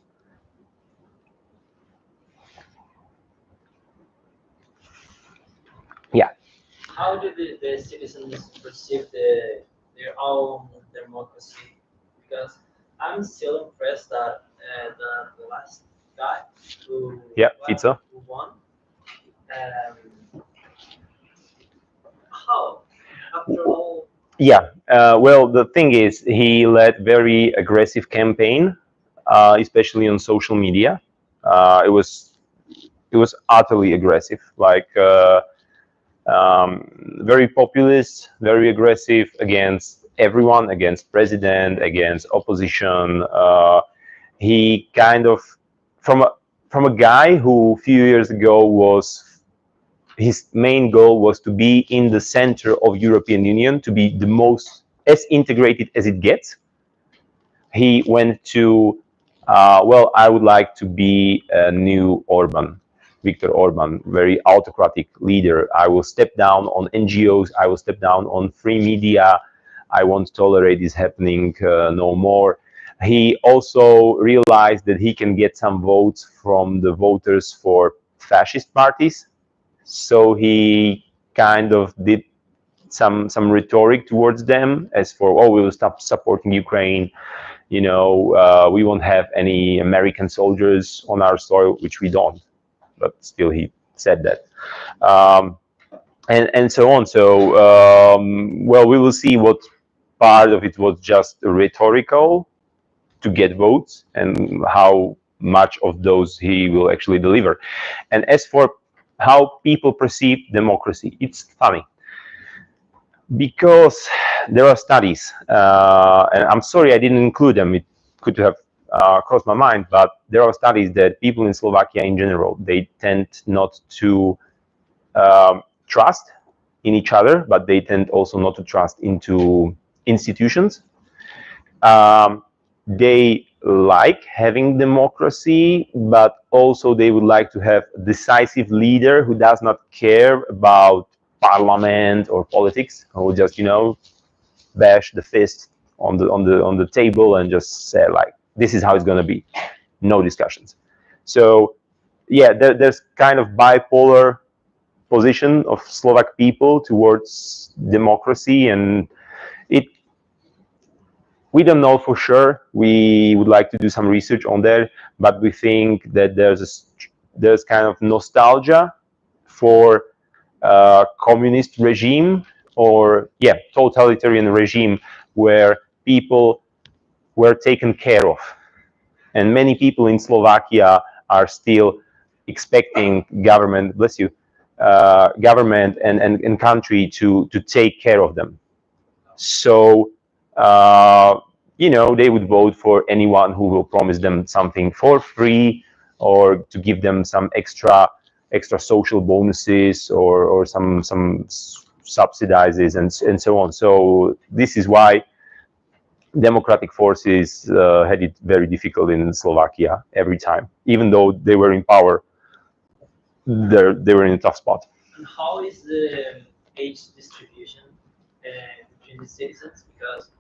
Yeah. How do the citizens perceive their own democracy? Because I'm still impressed that the last guy who Fico. who won. How after all? Yeah. Well, the thing is, he led very aggressive campaign, especially on social media. It was utterly aggressive, like very populist, very aggressive against everyone, against president, against opposition. He kind of from a guy who a few years ago was his main goal was to be in the center of European Union, to be the most as integrated as it gets. He went to well, I would like to be a new Orban, Viktor Orban, very autocratic leader. I will step down on NGOs. I will step down on free media. I won't tolerate this happening no more. He also realized that he can get some votes from the voters for fascist parties. So he kind of did some rhetoric towards them, as for, oh, we will stop supporting Ukraine. You know, we won't have any American soldiers on our soil, which we don't. But still, he said that. And so on. So, well, we will see what part of it was just rhetorical to get votes, and how much of those he will actually deliver. And as for how people perceive democracy, it's funny, because there are studies, and I'm sorry I didn't include them. It could have crossed my mind, but there are studies that people in Slovakia in general, they tend not to trust in each other, but they tend also not to trust into institutions. They like having democracy, but also they would like to have a decisive leader who does not care about parliament or politics, who will just, you know, bash the fist on the table and just say, like, this is how it's going to be, no discussions. So yeah, there's kind of bipolar position of Slovak people towards democracy, and we don't know for sure. We would like to do some research on that, but we think that there's kind of nostalgia for communist regime, or yeah, totalitarian regime, where people were taken care of, and many people in Slovakia are still expecting government, bless you, government and country to take care of them. So you know, they would vote for anyone who will promise them something for free, or to give them some extra social bonuses, or some subsidizes and so on. So this is why democratic forces had it very difficult in Slovakia every time, even though they were in power. They were in a tough spot. And how is the age distribution between the citizens? Because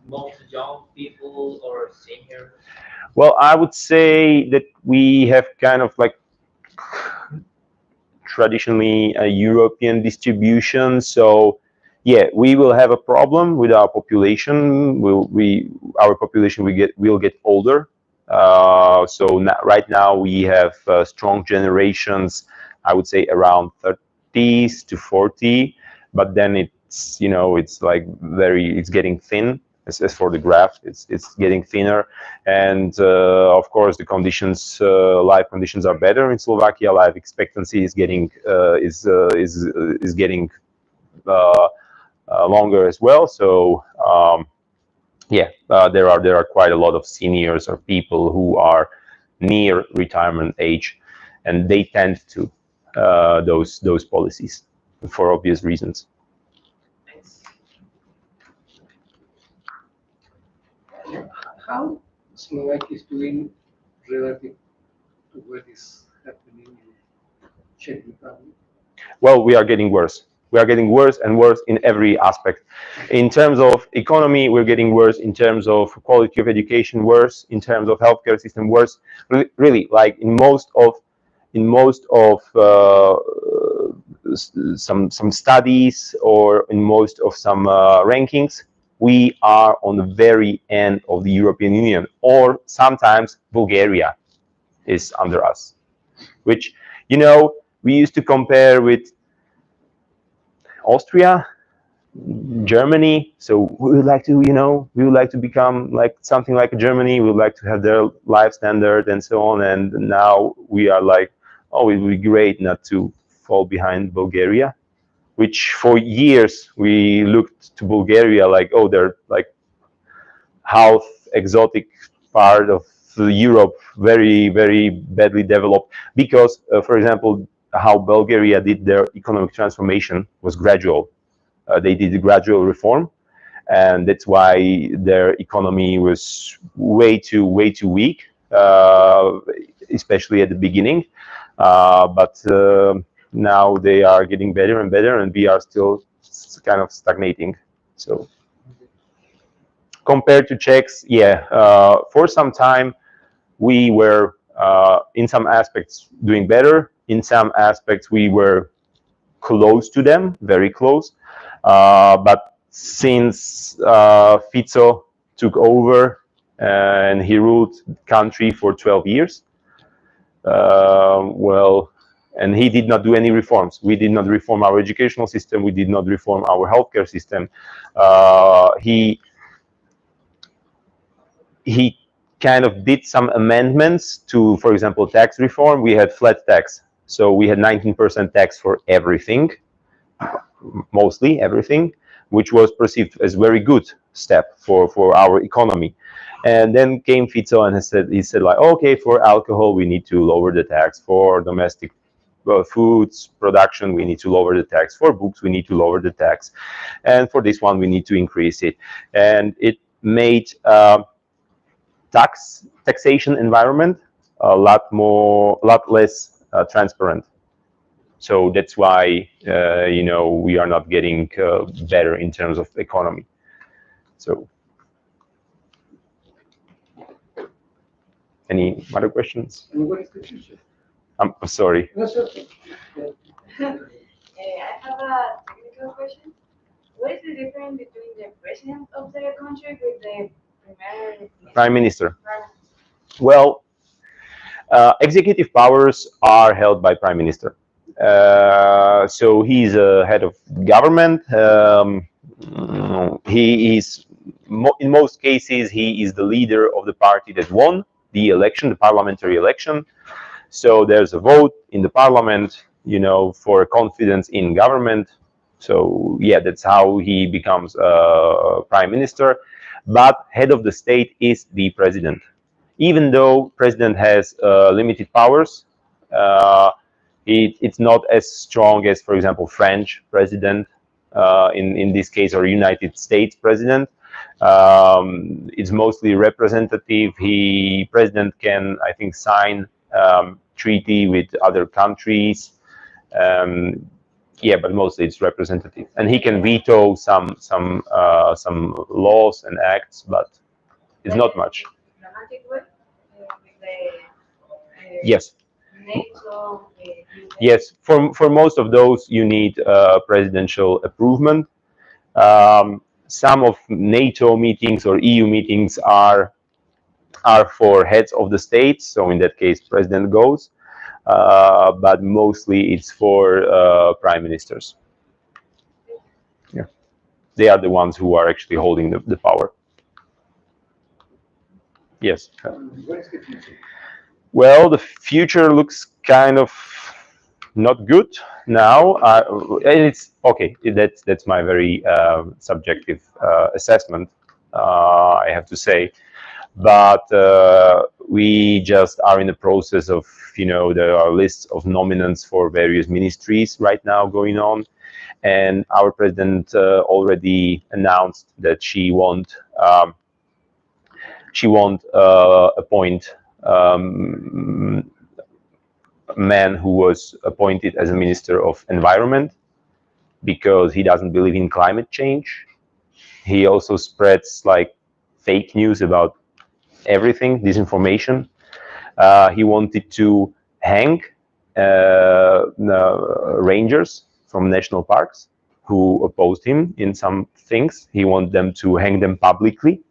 most young people or seniors. Well, I would say that we have kind of like traditionally a European distribution. So yeah, we will have a problem with our population. Our population will get older. So right now we have strong generations, I would say around 30s to 40, but then it's, you know, it's like it's getting thin. As for the graph, it's getting thinner, and of course the conditions, life conditions are better in Slovakia. Life expectancy is getting longer as well. So yeah, there are quite a lot of seniors or people who are near retirement age, and they tend to those policies for obvious reasons. How Slovakia is doing relative to what is happening in Czech Republic? Well, we are getting worse. We are getting worse and worse in every aspect. In terms of economy, we're getting worse. In terms of quality of education, worse. In terms of healthcare system, worse. Really, like in most of some studies, or in most of some rankings, we are on the very end of the European Union, or sometimes Bulgaria is under us, which, you know, we used to compare with Austria, Germany. So we would like to, you know, we would like to become like something like Germany. We would like to have their life standard and so on. And now we are like, oh, it would be great not to fall behind Bulgaria, which for years we looked to Bulgaria like, oh, they're like half exotic part of Europe, very, very badly developed. Because, for example, how Bulgaria did their economic transformation was gradual. They did a gradual reform, and that's why their economy was way too weak, especially at the beginning. But now they are getting better and better, and we are still kind of stagnating. So compared to Czechs, yeah, for some time we were in some aspects doing better. In some aspects we were close to them, very close. But since Fico took over and he ruled the country for 12 years, well, and he did not do any reforms. We did not reform our educational system. We did not reform our healthcare system. He kind of did some amendments to, for example, tax reform. We had flat tax. So we had 19% tax for everything, mostly everything, which was perceived as very good step for our economy. And then came Fico and he said like, okay, for alcohol we need to lower the tax, for domestic foods production we need to lower the tax, for books we need to lower the tax, and for this one we need to increase it. And it made taxation environment a lot less transparent. So that's why you know, we are not getting better in terms of economy. So, any other questions? And what is the future? I'm sorry. That's okay. I have a technical question. What is the difference between the president of the country with the Prime Minister. Well, executive powers are held by Prime Minister. So he's a head of government. He is, in most cases, he is the leader of the party that won the election, the parliamentary election. So there's a vote in the parliament, you know, for confidence in government. So yeah, that's how he becomes prime minister. but head of the state is the president. Even though president has limited powers, it's not as strong as, for example, French president in this case, or United States president. It's mostly representative. President can, I think, sign treaty with other countries. Yeah, but mostly it's representative, and he can veto some laws and acts, but it's not much. Diplomatic way, with the Yes. NATO, Yes, for most of those you need presidential approval. Some of NATO meetings or EU meetings are for heads of the states, so in that case president goes, but mostly it's for prime ministers. Yeah, they are the ones who are actually holding the power. Yes. What is the future? Well, the future looks kind of not good now. And it's okay. That's my very subjective assessment, I have to say. But we just are in the process of, there are lists of nominants for various ministries right now going on, and our president already announced that she won't appoint a man who was appointed as a minister of environment because he doesn't believe in climate change. He also spreads like fake news about everything, disinformation. He wanted to hang rangers from national parks who opposed him in some things. He wanted them to hang them publicly.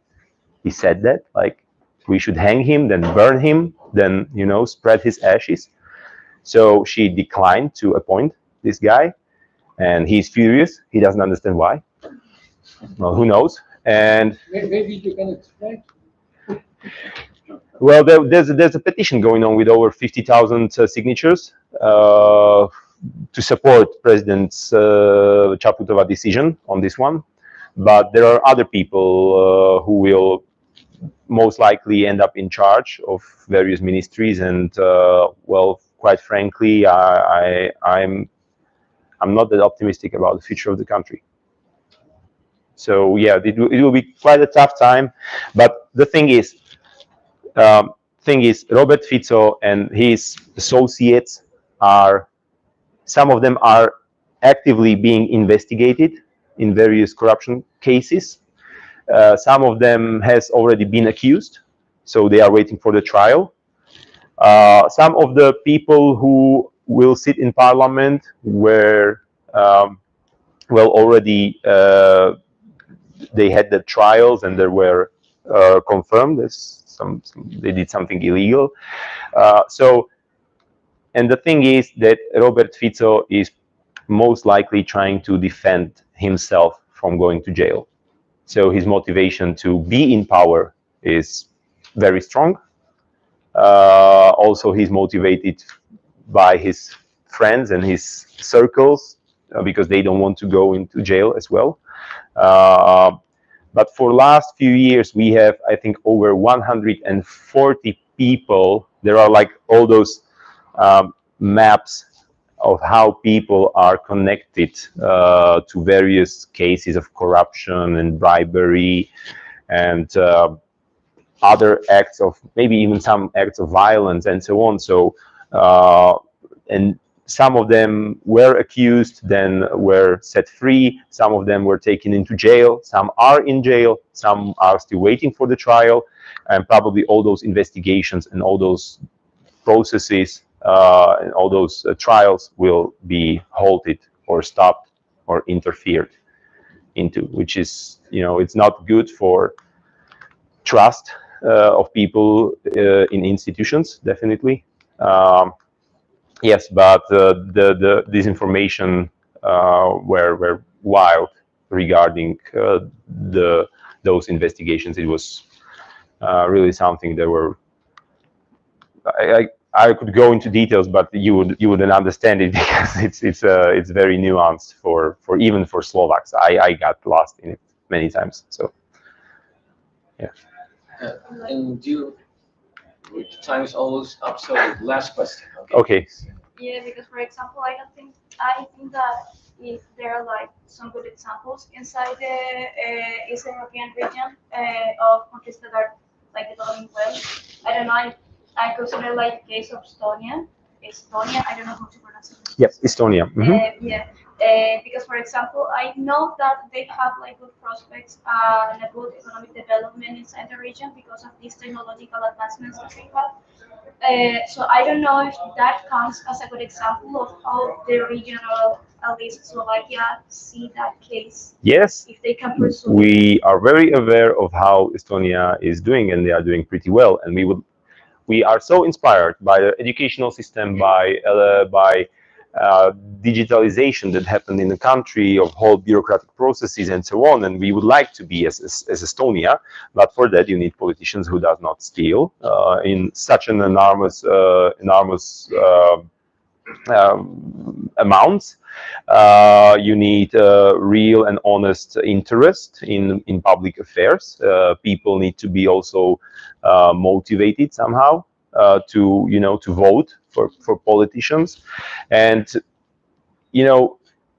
He said that, like, we should hang him, then burn him, then, spread his ashes. So she declined to appoint this guy, and he's furious. He doesn't understand why. Well, who knows? And Maybe you can explain. well, there's a petition going on with over 50,000 signatures to support President's Chaputova decision on this one. But there are other people who will most likely end up in charge of various ministries, and well, quite frankly, I'm not that optimistic about the future of the country. So yeah, it will be quite a tough time. But the thing is, Robert Fico and his associates some of them are actively being investigated in various corruption cases. Some of them has already been accused, so they are waiting for the trial. Some of the people who will sit in parliament were, well, already they had the trials and they were confirmed as they did something illegal. And the thing is that Robert Fico is most likely trying to defend himself from going to jail. So his motivation to be in power is very strong. Also, he's motivated by his friends and his circles because they don't want to go into jail as well. But for last few years, we have, I think, over 140 people. There are like all those maps of how people are connected to various cases of corruption and bribery and other acts of, maybe even some acts of violence and so on. So, and some of them were accused, then were set free. Some of them were taken into jail. Some are in jail. Some are still waiting for the trial. And probably all those investigations and all those processes and all those trials will be halted or stopped or interfered into, which is, it's not good for trust of people in institutions, definitely. Yes, but the disinformation were wild regarding those investigations. It was really something that were. I could go into details, but you wouldn't understand it because it's very nuanced for even for Slovaks. I got lost in it many times. So And time is almost up, so last question. Okay. Yeah, because for example, I think that if there are like some good examples inside the Eastern European region of countries that are like developing well. I don't know. I consider like the case of Estonia. Estonia. I don't know how to pronounce it. Yep, Estonia. Yeah, because for example, I know that they have like good prospects and a good economic development inside the region because of these technological advancements that they have. So I don't know if that counts as a good example of how the regional, at least Slovakia, see that case. Yes, If they can pursue. we are very aware of how Estonia is doing, and they are doing pretty well. And we are so inspired by the educational system, by digitalization that happened in the country, of whole bureaucratic processes and so on. And we would like to be as Estonia, but for that you need politicians who does not steal in such an enormous amounts. You need real and honest interest in public affairs. People need to be also motivated somehow to vote for politicians. And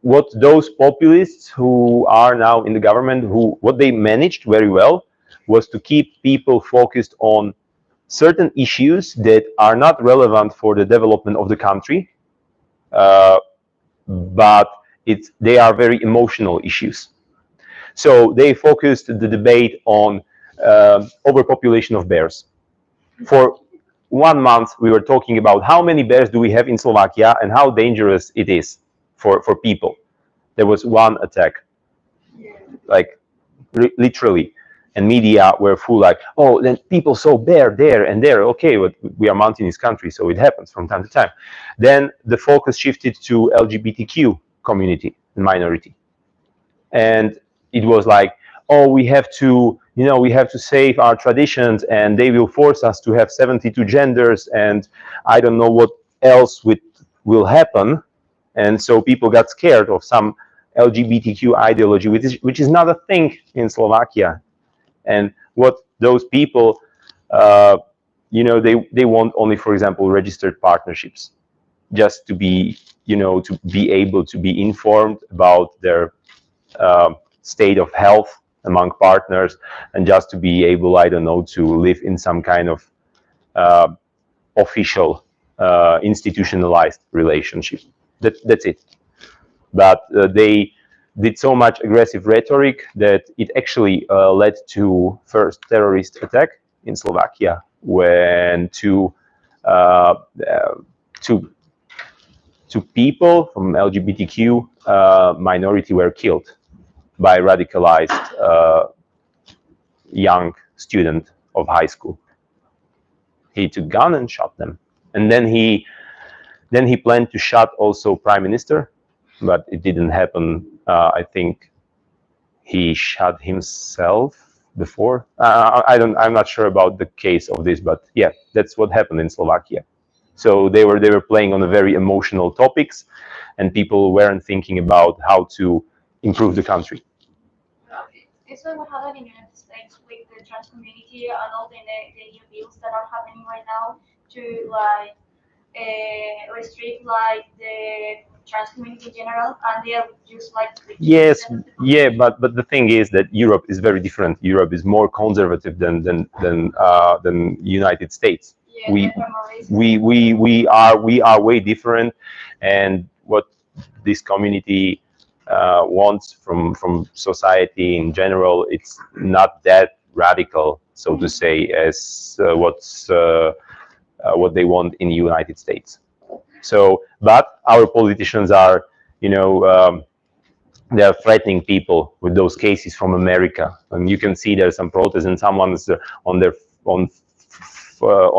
what those populists who are now in the government, what they managed very well was to keep people focused on certain issues that are not relevant for the development of the country, but they are very emotional issues. So they focused the debate on overpopulation of bears. For 1 month, we were talking about how many bears do we have in Slovakia and how dangerous it is for people. There was one attack, like literally, and media were full like, oh, then people saw bear there and there. Okay, but we are mountainous country, so it happens from time to time. Then the focus shifted to LGBTQ community and minority, and it was like, oh, we have to save our traditions, and they will force us to have 72 genders, and I don't know what else will happen. And so people got scared of some LGBTQ ideology, which is not a thing in Slovakia. And what those people, they want only, for example, registered partnerships, just to be, to be able to be informed about their state of health among partners, and just to be able, I don't know, to live in some kind of official, institutionalized relationship. That's it. But they did so much aggressive rhetoric that it actually led to first terrorist attack in Slovakia, when two people from LGBTQ minority were killed by radicalized young student of high school. He took gun and shot them, and then he planned to shoot also prime minister, but it didn't happen. I think he shot himself before. I'm not sure about the case of this, but yeah, that's what happened in Slovakia. So they were playing on a very emotional topics, and people weren't thinking about how to improve the country. It's like what happened in the United States with the trans community and all the new bills that are happening right now to like restrict like the trans community in general, and they are just like yes, yeah, but the thing is that Europe is very different. Europe is more conservative than United States. Yeah, we are way different, and what this community wants from society in general, it's not that radical, so to say, as what they want in the United States. So, but our politicians are, they are threatening people with those cases from America, and you can see there's some protests, and someone's on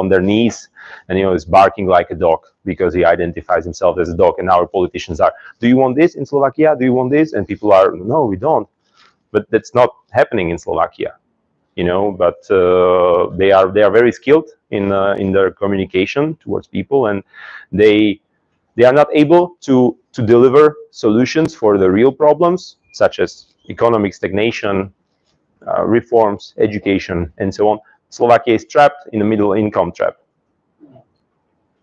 their knees, and is barking like a dog because he identifies himself as a dog. And our politicians are, do you want this in Slovakia? Do you want this? And people are, no, we don't. But that's not happening in Slovakia, But they are very skilled in their communication towards people, and they are not able to deliver solutions for the real problems, such as economic stagnation, reforms, education, and so on. Slovakia is trapped in the middle income trap.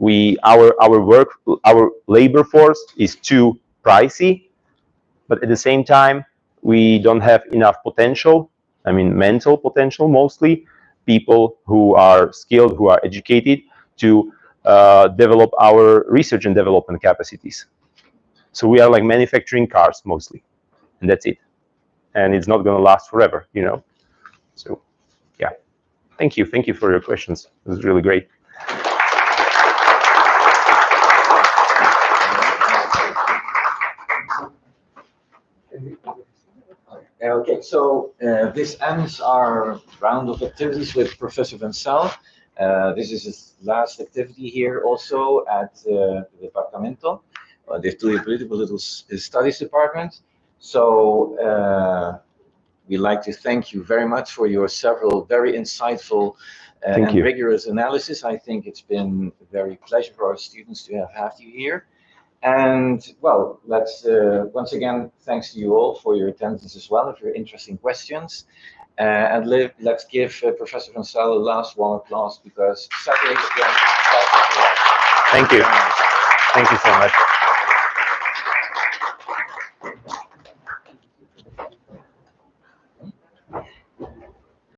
Our labor force is too pricey, but at the same time, we don't have enough potential. I mean, mental potential mostly, people who are skilled, who are educated, to develop our research and development capacities. So we are like manufacturing cars mostly, and that's it. And it's not going to last forever, you know. So, yeah. Thank you for your questions. It was really great. Okay, so this ends our round of activities with Professor Vencel. This is his last activity here also at the Departamento, the Political Studies Department. So we'd like to thank you very much for your several very insightful and rigorous analysis. I think it's been a very pleasure for our students to have had you here. And well, let's once again, thanks to you all for your attendance as well, for your interesting questions. And let's give Professor Vencel a last warm applause because Saturday is going to start. Thank you. Thank you so much.